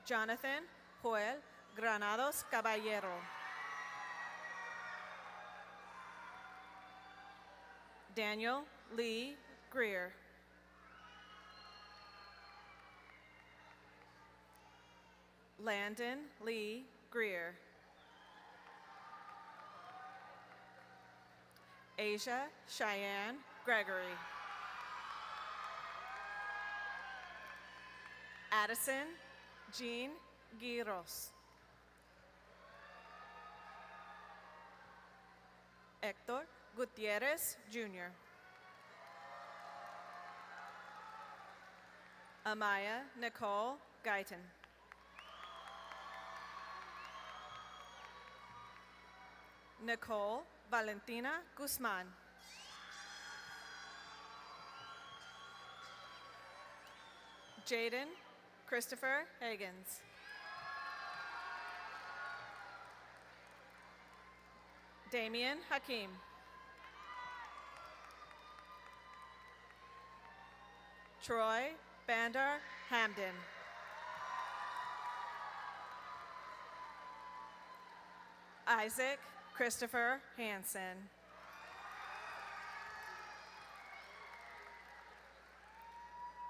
Jonathan Joel Granados Caballero. Daniel Lee Greer. Landon Lee Greer. Asia Cheyenne Gregory. Addison Jean Giros. Hector Gutierrez Jr. Amaya Nicole Guyton. Nicole Valentina Guzman. Jaden Christopher Higgins. Damian Hakim. Troy Bandar Hamden. Isaac Christopher Hansen.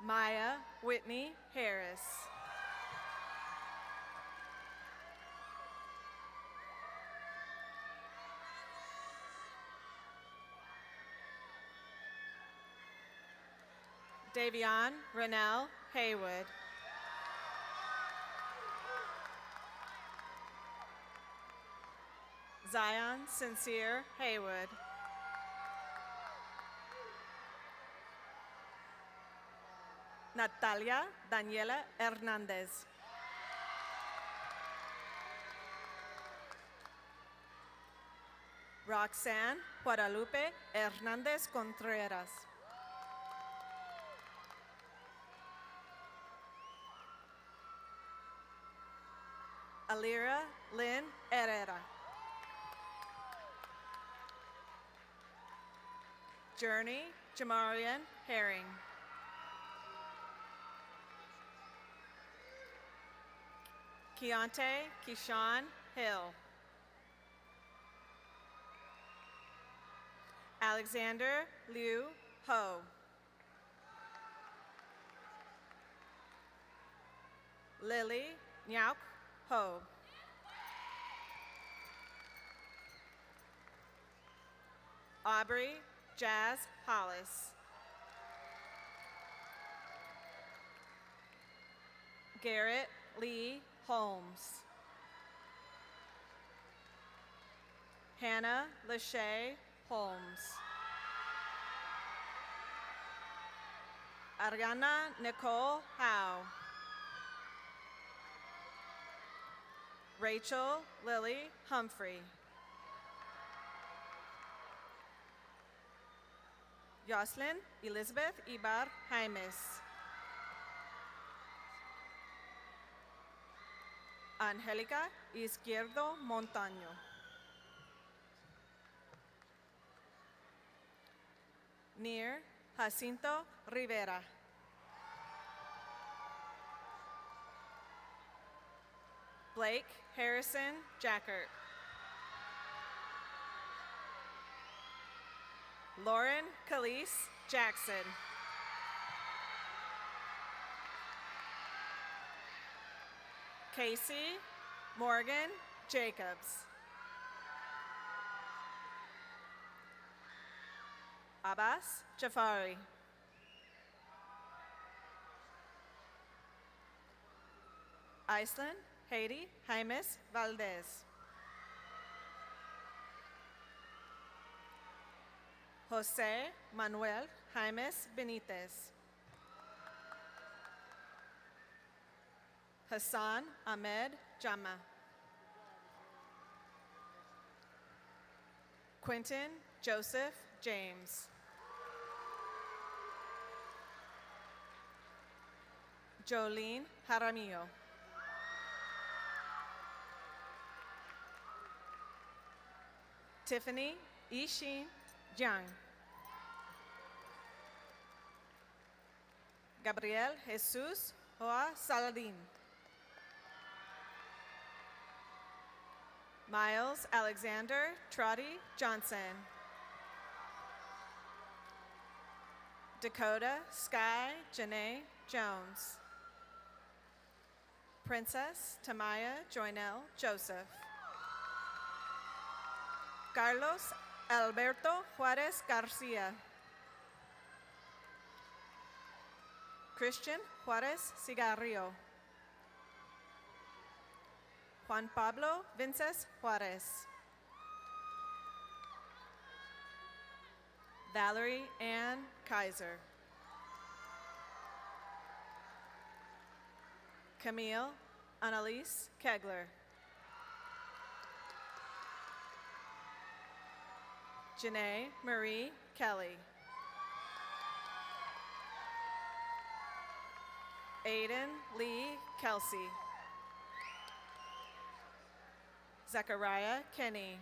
Maya Whitney Harris. Davion Renell Haywood. Zion Sincere Haywood. Natalia Daniela Hernandez. Roxanne Guadalupe Hernandez Contreras. Alira Lynn Herrera. Journey Jamarian Herring. Keontae Keyshawn Hill. Alexander Liu Ho. Lily Nyauk Ho. Aubrey Jazz Hollis. Garrett Lee Holmes. Hannah Lachey Holmes. Ariana Nicole Howe. Rachel Lily Humphrey. Yoslyn Elizabeth Ibar Jaimes. Angélica Izquierdo Montaño. Near Jacinto Rivera. Blake Harrison Jackert. Lauren Calise Jackson. Casey Morgan Jacobs. Abbas Jafari. Iceland Haiti Jaimes Valdez. Jose Manuel Jaimes Benitez. Hassan Ahmed Jama. Quentin Joseph James. Jolene Jaramillo. Tiffany Ishin Jiang. Gabriel Jesus Hoa Saladin. Miles Alexander Trotty Johnson. Dakota Sky Janae Jones. Princess Tamaya Joynell Joseph. Carlos Alberto Juarez Garcia. Christian Juarez Cigarrillo. Juan Pablo Vinces Juarez. Valerie Ann Kaiser. Camille Annalise Kegler. Janae Marie Kelly. Aiden Lee Kelsey. Zachariah Kenny.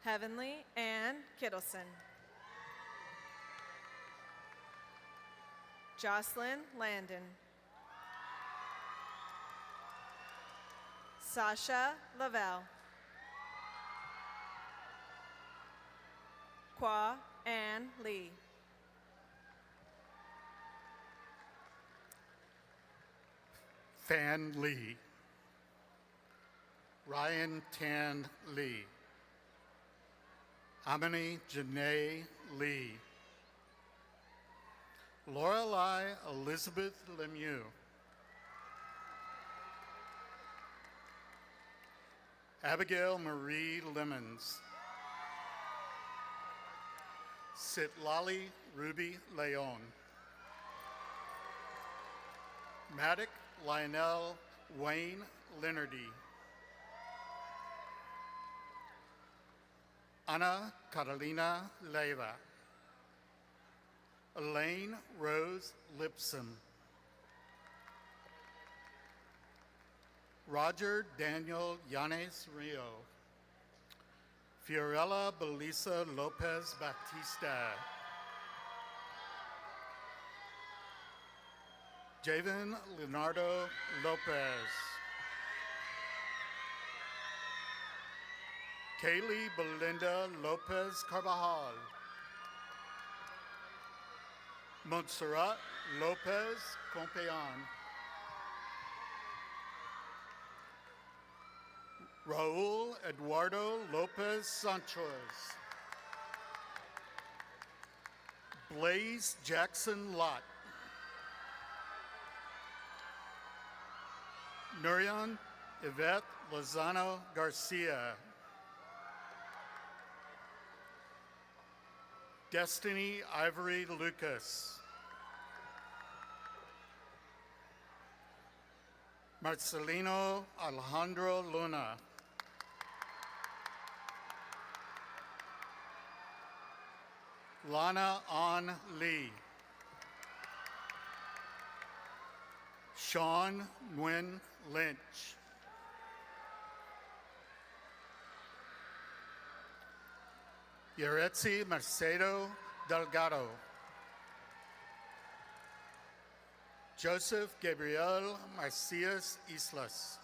Heavenly Ann Kittleson. Jocelyn Landon. Sasha Lavelle. Kwa Ann Lee. Fan Lee. Ryan Tan Lee. Amini Janae Lee. Lorelei Elizabeth Lemieux. Abigail Marie Lemons. Sitlali Ruby Leon. Maddox Lionel Wayne Leonardy. Anna Catalina Leva. Elaine Rose Lipson. Roger Daniel Yanes Rio. Fiorella Belisa Lopez Batista. Javen Leonardo Lopez. Kaylee Belinda Lopez Carvajal. Montserrat Lopez Compean. Raul Eduardo Lopez Sanchez. Blaze Jackson Lott. Nurian Yvette Lozano Garcia. Destiny Ivory Lucas. Marcelino Alejandro Luna. Lana An Lee. Sean Nguyen Lynch. Yaretzi Macedo Delgado. Joseph Gabriel Macias Islas.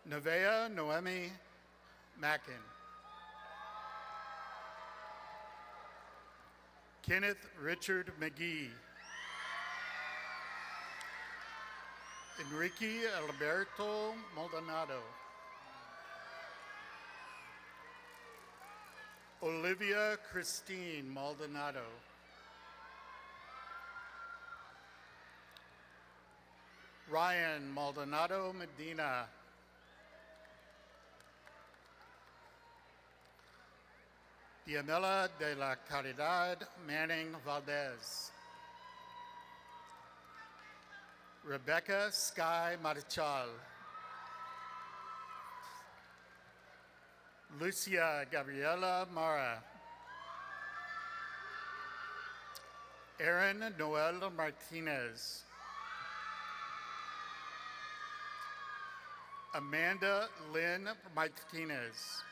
Nevea Noemi Mackin. Kenneth Richard McGee. Enrique Alberto Maldonado. Olivia Christine Maldonado. Ryan Maldonado Medina. Diamela de la Caridad Manning Valdez. Rebecca Sky Marichal. Lucia Gabriela Mara. Aaron Noel Martinez. Amanda Lynn Martinez.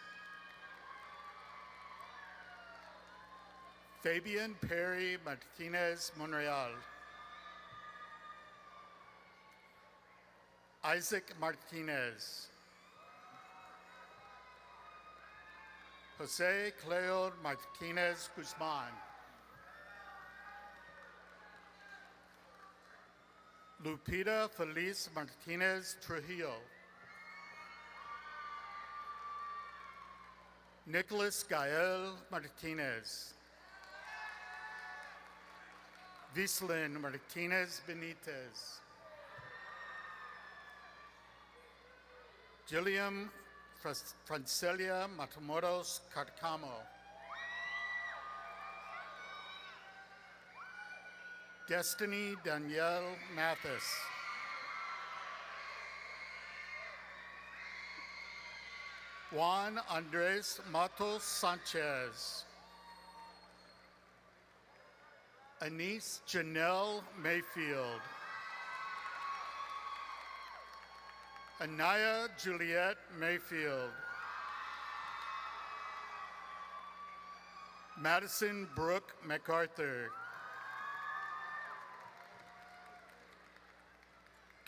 Fabian Perry Martinez Monreal. Isaac Martinez. Jose Cleo Martinez Guzman. Lupita Feliz Martinez Trujillo. Nicholas Gael Martinez. Vislin Martinez Benitez. Gilliam Francelia Matamoros Carcamo. Destiny Danielle Mathis. Juan Andres Matos Sanchez. Anise Janelle Mayfield. Anaya Juliette Mayfield. Madison Brooke MacArthur.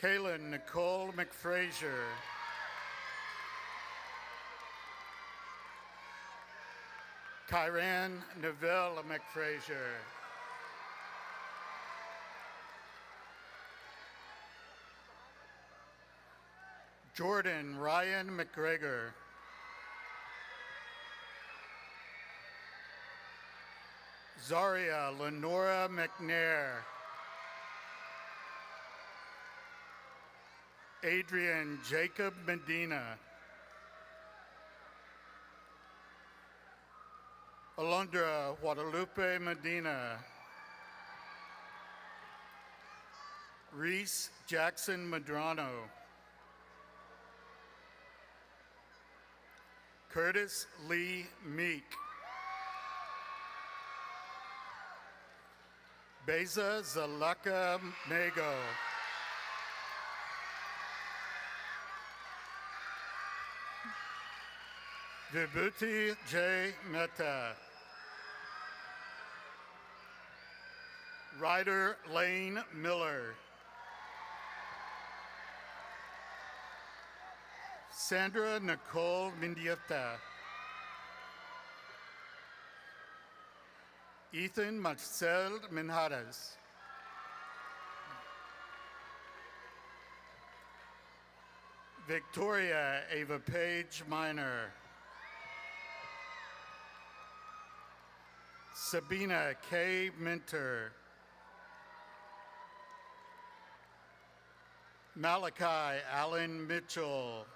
Kaylin Nicole McFrazier. Kyran Neville McFrazier. Jordan Ryan McGregor. Zaria Lenora McNair. Adrian Jacob Medina. Alondra Guadalupe Medina. Reese Jackson Medrano. Curtis Lee Meek. Beza Zalaka Mago. Vibhuti J. Mehta. Ryder Lane Miller. Sandra Nicole Mendieta. Ethan Marcel Minharas. Victoria Ava Page Minor. Sabina K. Minter. Malachi Allen Mitchell.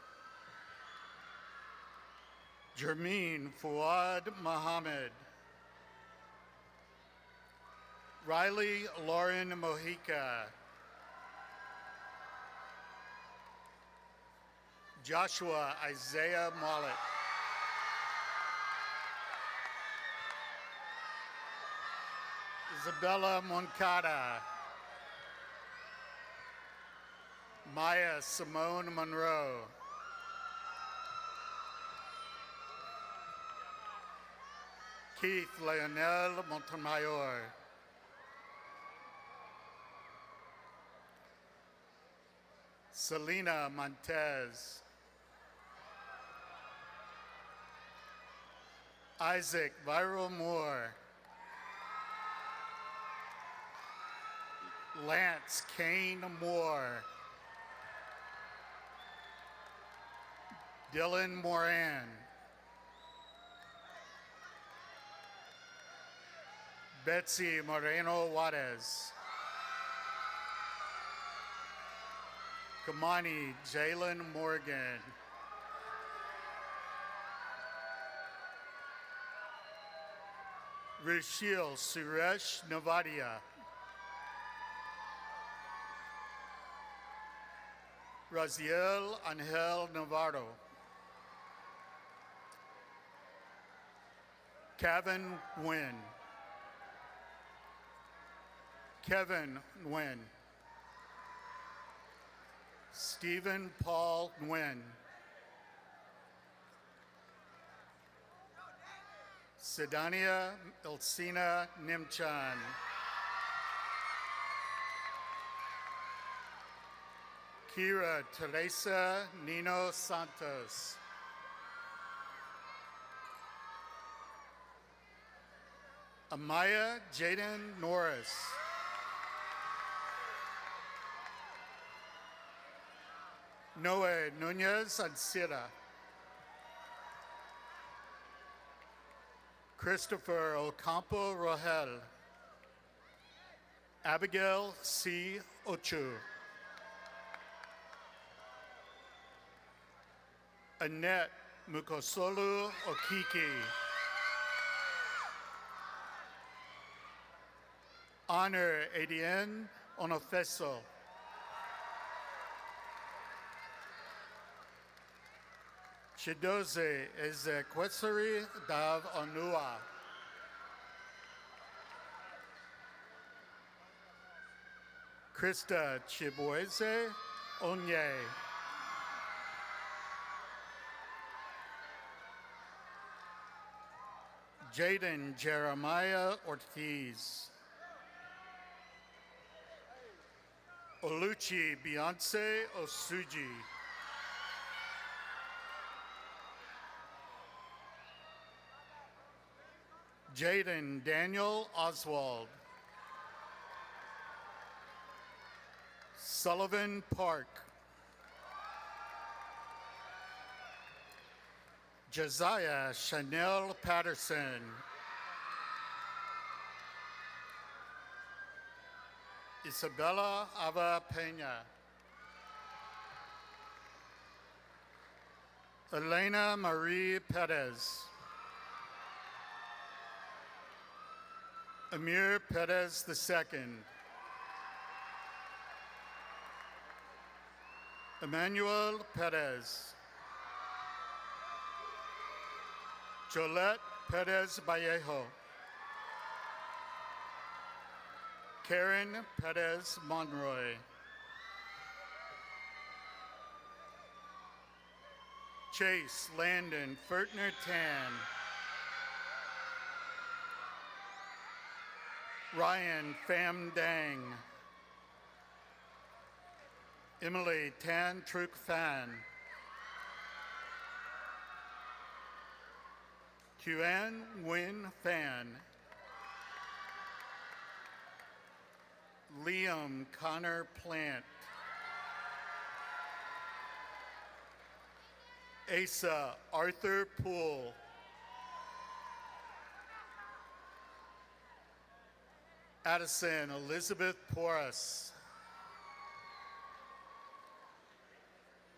Jermeen Fuad Muhammad. Riley Lauren Mojica. Joshua Isaiah Mollett. Isabella Moncada. Maya Simone Monroe. Keith Leonel Montemayor. Selena Montez. Isaac Viral Moore. Lance Kane Moore. Dylan Moran. Betsy Moreno Juarez. Kamani Jalen Morgan. Rishil Suresh Navadia. Raziel Angel Navarro. Kevin Nguyen. Kevin Nguyen. Stephen Paul Nguyen. Sedania Elsina Nimchan. Kira Teresa Nino Santos. Amaya Jaden Norris. Noe Nunez and Cedar. Christopher Ocampo Rogel. Abigail C. Ochu. Annette Mukosolu Okiki. Honor Adien Onofeso. Chidoze Ezekwesari Dav Onua. Krista Chibueze Onye. Jaden Jeremiah Ortiz. Oluchi Beyonce Osuji. Jaden Daniel Oswald. Sullivan Park. Josiah Chanel Patterson. Isabella Ava Pena. Elena Marie Perez. Amir Perez II. Emmanuel Perez. Jolette Perez Vallejo. Karen Perez Monroy. Chase Landon Fertner Tan. Ryan Pham Dang. Emily Tan Truk Fan. Huan Nguyen Fan. Liam Connor Plant. Asa Arthur Poole. Addison Elizabeth Porras.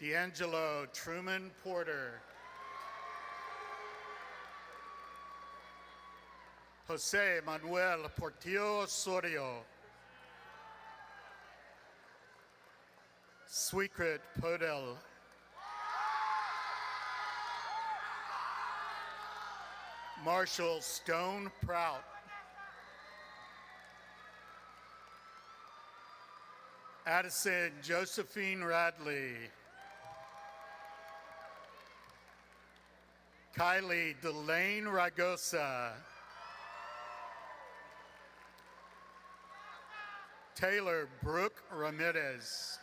D'Angelo Truman Porter. Jose Manuel Portillo Osorio. Sweetgrit Podell. Marshall Stone Prout. Addison Josephine Radley. Kylie Delane Ragosa. Taylor Brooke Ramirez.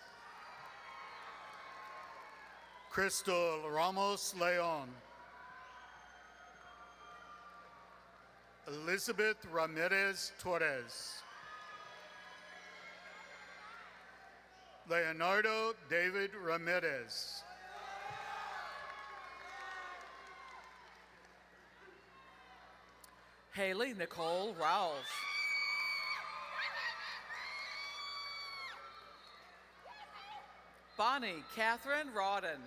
Crystal Ramos Leon. Elizabeth Ramirez Torres. Leonardo David Ramirez. Haley Nicole Ralph. Bonnie Catherine Rodden.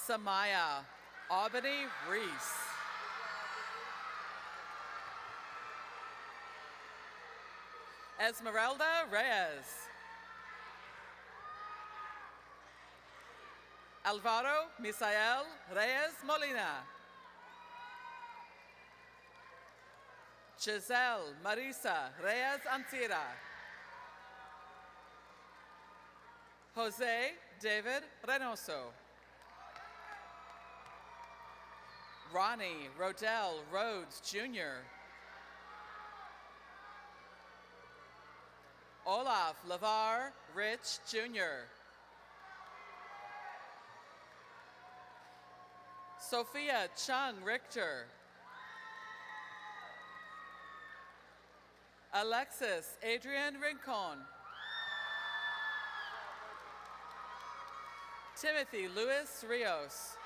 Samaya Albany Reese. Esmeralda Reyes. Alvaro Misael Reyes Molina. Giselle Marisa Reyes Ancira. Jose David Reynoso. Ronnie Rodell Rhodes Jr. Olaf Lavar Rich Jr. Sophia Chung Richter. Alexis Adrian Rincon. Timothy Luis Rios.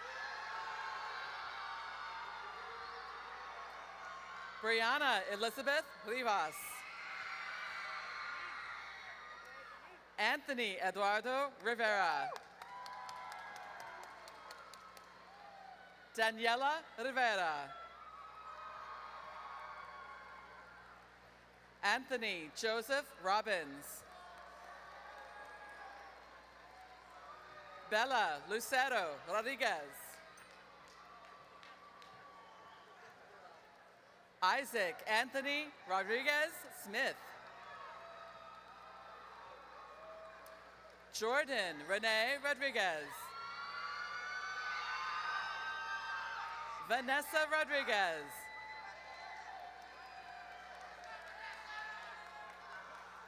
Brianna Elizabeth Rivas. Anthony Eduardo Rivera. Daniela Rivera. Anthony Joseph Robbins. Bella Lucero Rodriguez. Isaac Anthony Rodriguez Smith. Jordan Renee Rodriguez. Vanessa Rodriguez.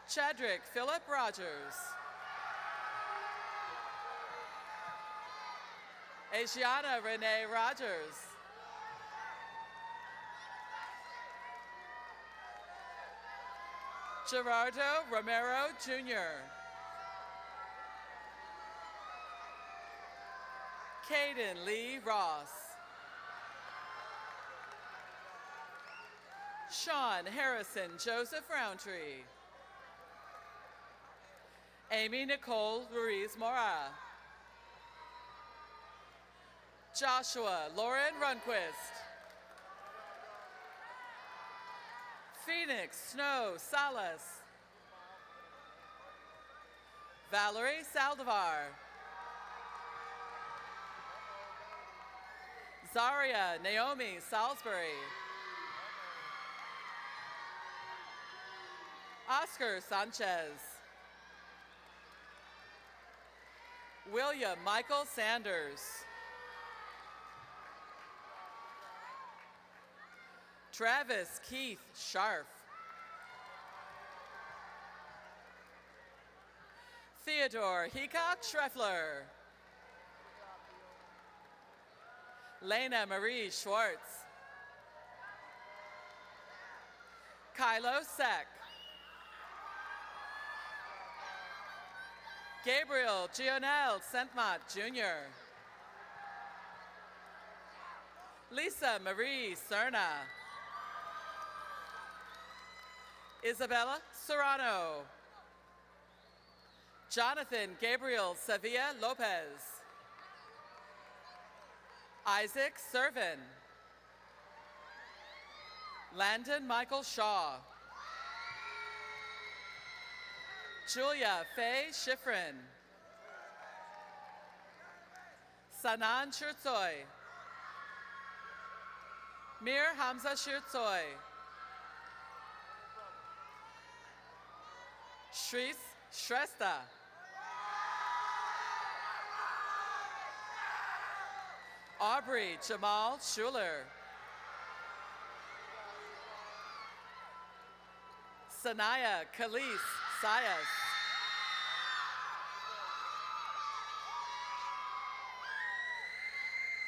Chadrick Philip Rogers. Asiana Renee Rogers. Gerardo Romero Jr. Caden Lee Ross. Sean Harrison Joseph Roundtree. Amy Nicole Ruiz Mora. Joshua Lauren Runquist. Phoenix Snow Salas. Valerie Saldivar. Zaria Naomi Salisbury. Oscar Sanchez. William Michael Sanders. Travis Keith Scharf. Theodore Heacock Schreffler. Lena Marie Schwartz. Kylo Seck. Gabriel Gionel Sentmont Jr. Lisa Marie Cerna. Isabella Serrano. Jonathan Gabriel Sevilla Lopez. Isaac Servin. Landon Michael Shaw. Julia Faye Schifrin. Sanan Shirtsoy. Mir Hamza Shirtsoy. Shris Shrestha. Aubrey Jamal Schuler. Sanaya Khalees Sayas.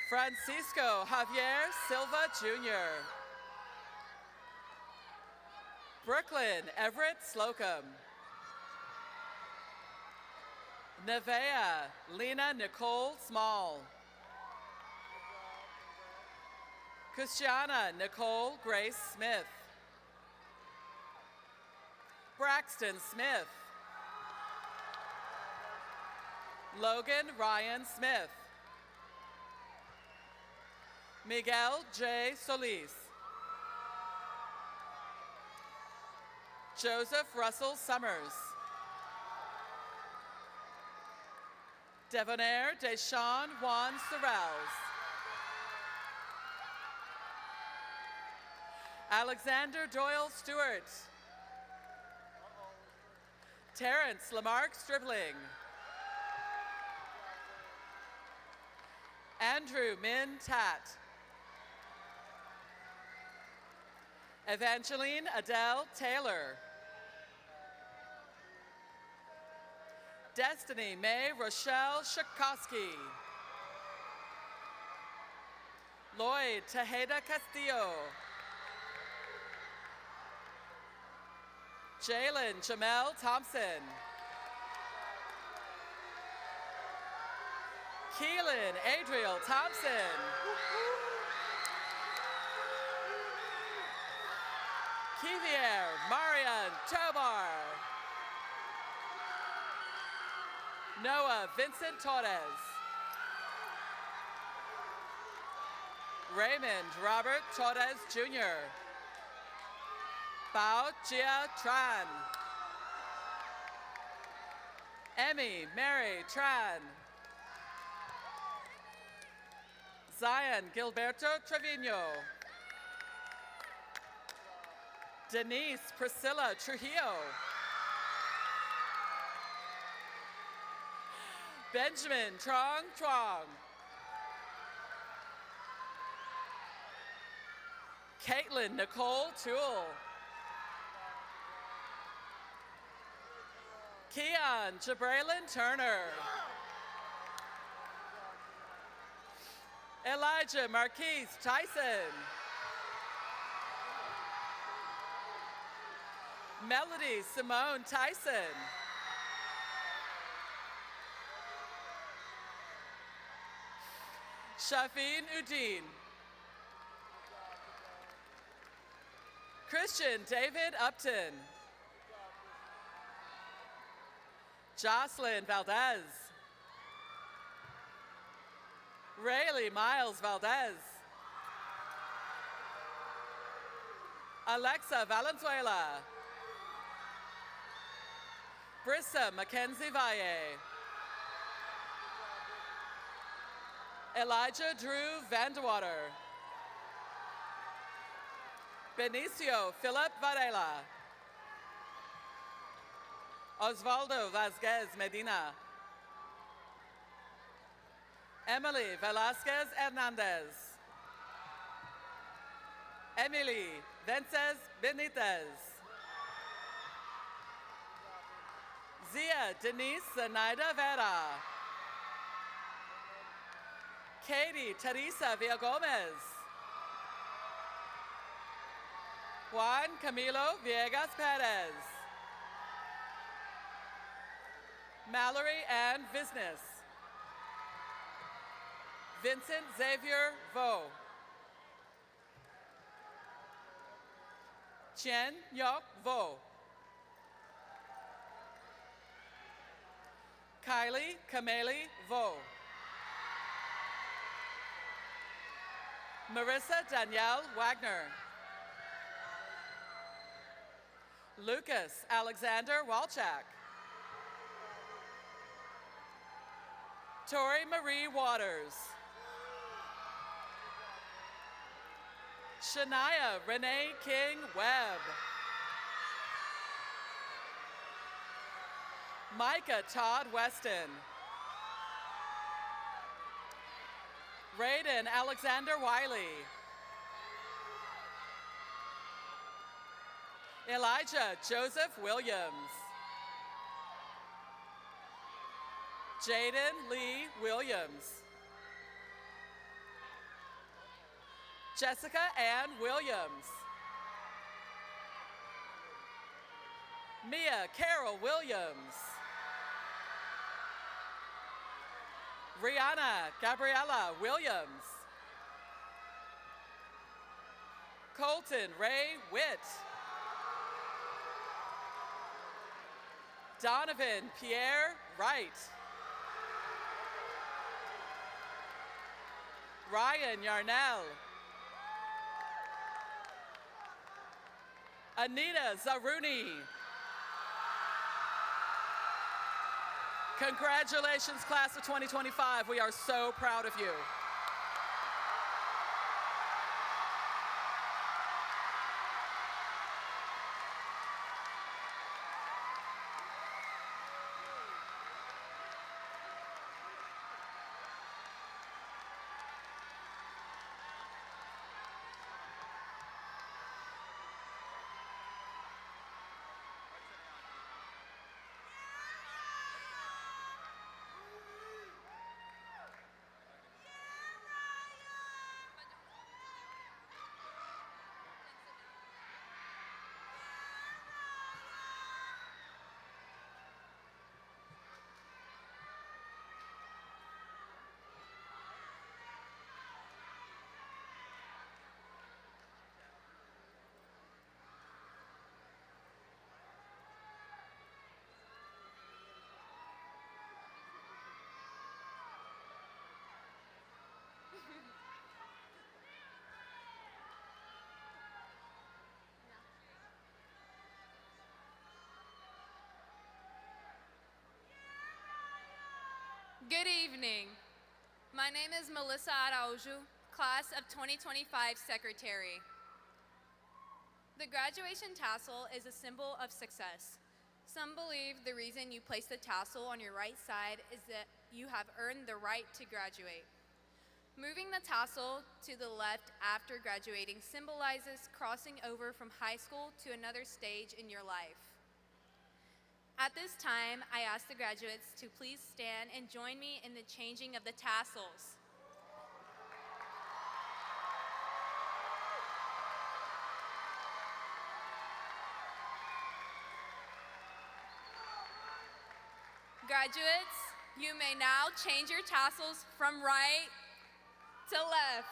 Francisco Javier Silva Jr. Brooklyn Everett Slocum. Nevea Lena Nicole Small. Christiana Nicole Grace Smith. Braxton Smith. Logan Ryan Smith. Miguel J. Solis. Joseph Russell Summers. Devonair Deshawn Juan Sorrells. Alexander Doyle Stewart. Terrence Lamarck Stribling. Andrew Min Tat. Evangeline Adele Taylor. Destiny Mae Rochelle Shakowski. Lloyd Tejeda Castillo. Jalen Jamel Thompson. Keelan Adriel Thompson. Kivier Marian Tobar. Noah Vincent Torres. Raymond Robert Torres Jr. Bao Jia Tran. Emmy Mary Tran. Zion Gilberto Trevino. Denise Priscilla Trujillo. Benjamin Trong Trong. Caitlin Nicole Toole. Keon Jabraylin Turner. Elijah Marquise Tyson. Melody Simone Tyson. Shafin Udin. Christian David Upton. Jocelyn Valdez. Rayleigh Miles Valdez. Alexa Valenzuela. Brissa Mackenzie Valle. Elijah Drew Vandewater. Benicio Philip Varela. Osvaldo Vazquez Medina. Emily Velasquez Hernandez. Emily Vences Benitez. Zia Denise Zenaida Vera. Katie Teresa Villagomez. Juan Camilo Viegas Perez. Mallory Ann Visnes. Vincent Xavier Vo. Chen Yok Vo. Kylie Kameli Vo. Marissa Danielle Wagner. Lucas Alexander Walchak. Tori Marie Waters. Shania Renee King Webb. Micah Todd Weston. Raiden Alexander Wiley. Elijah Joseph Williams. Jaden Lee Williams. Jessica Ann Williams. Mia Carol Williams. Rihanna Gabriella Williams. Colton Ray Witt. Donovan Pierre Wright. Ryan Yarnell. Anita Zaruni. Congratulations, class of 2025. We are so proud of you. Good evening. My name is Melissa Araujo, class of 2025 secretary. The graduation tassel is a symbol of success. Some believe the reason you place the tassel on your right side is that you have earned the right to graduate. Moving the tassel to the left after graduating symbolizes crossing over from high school to another stage in your life. At this time, I ask the graduates to please stand and join me in the changing of the tassels. Graduates, you may now change your tassels from right to left.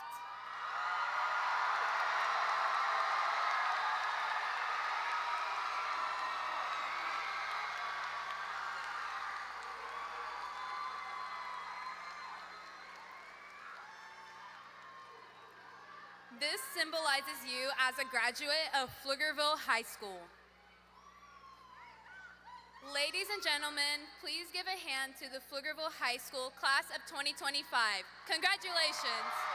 This symbolizes you as a graduate of Pflugerville High School. Ladies and gentlemen, please give a hand to the Pflugerville High School class of 2025. Congratulations.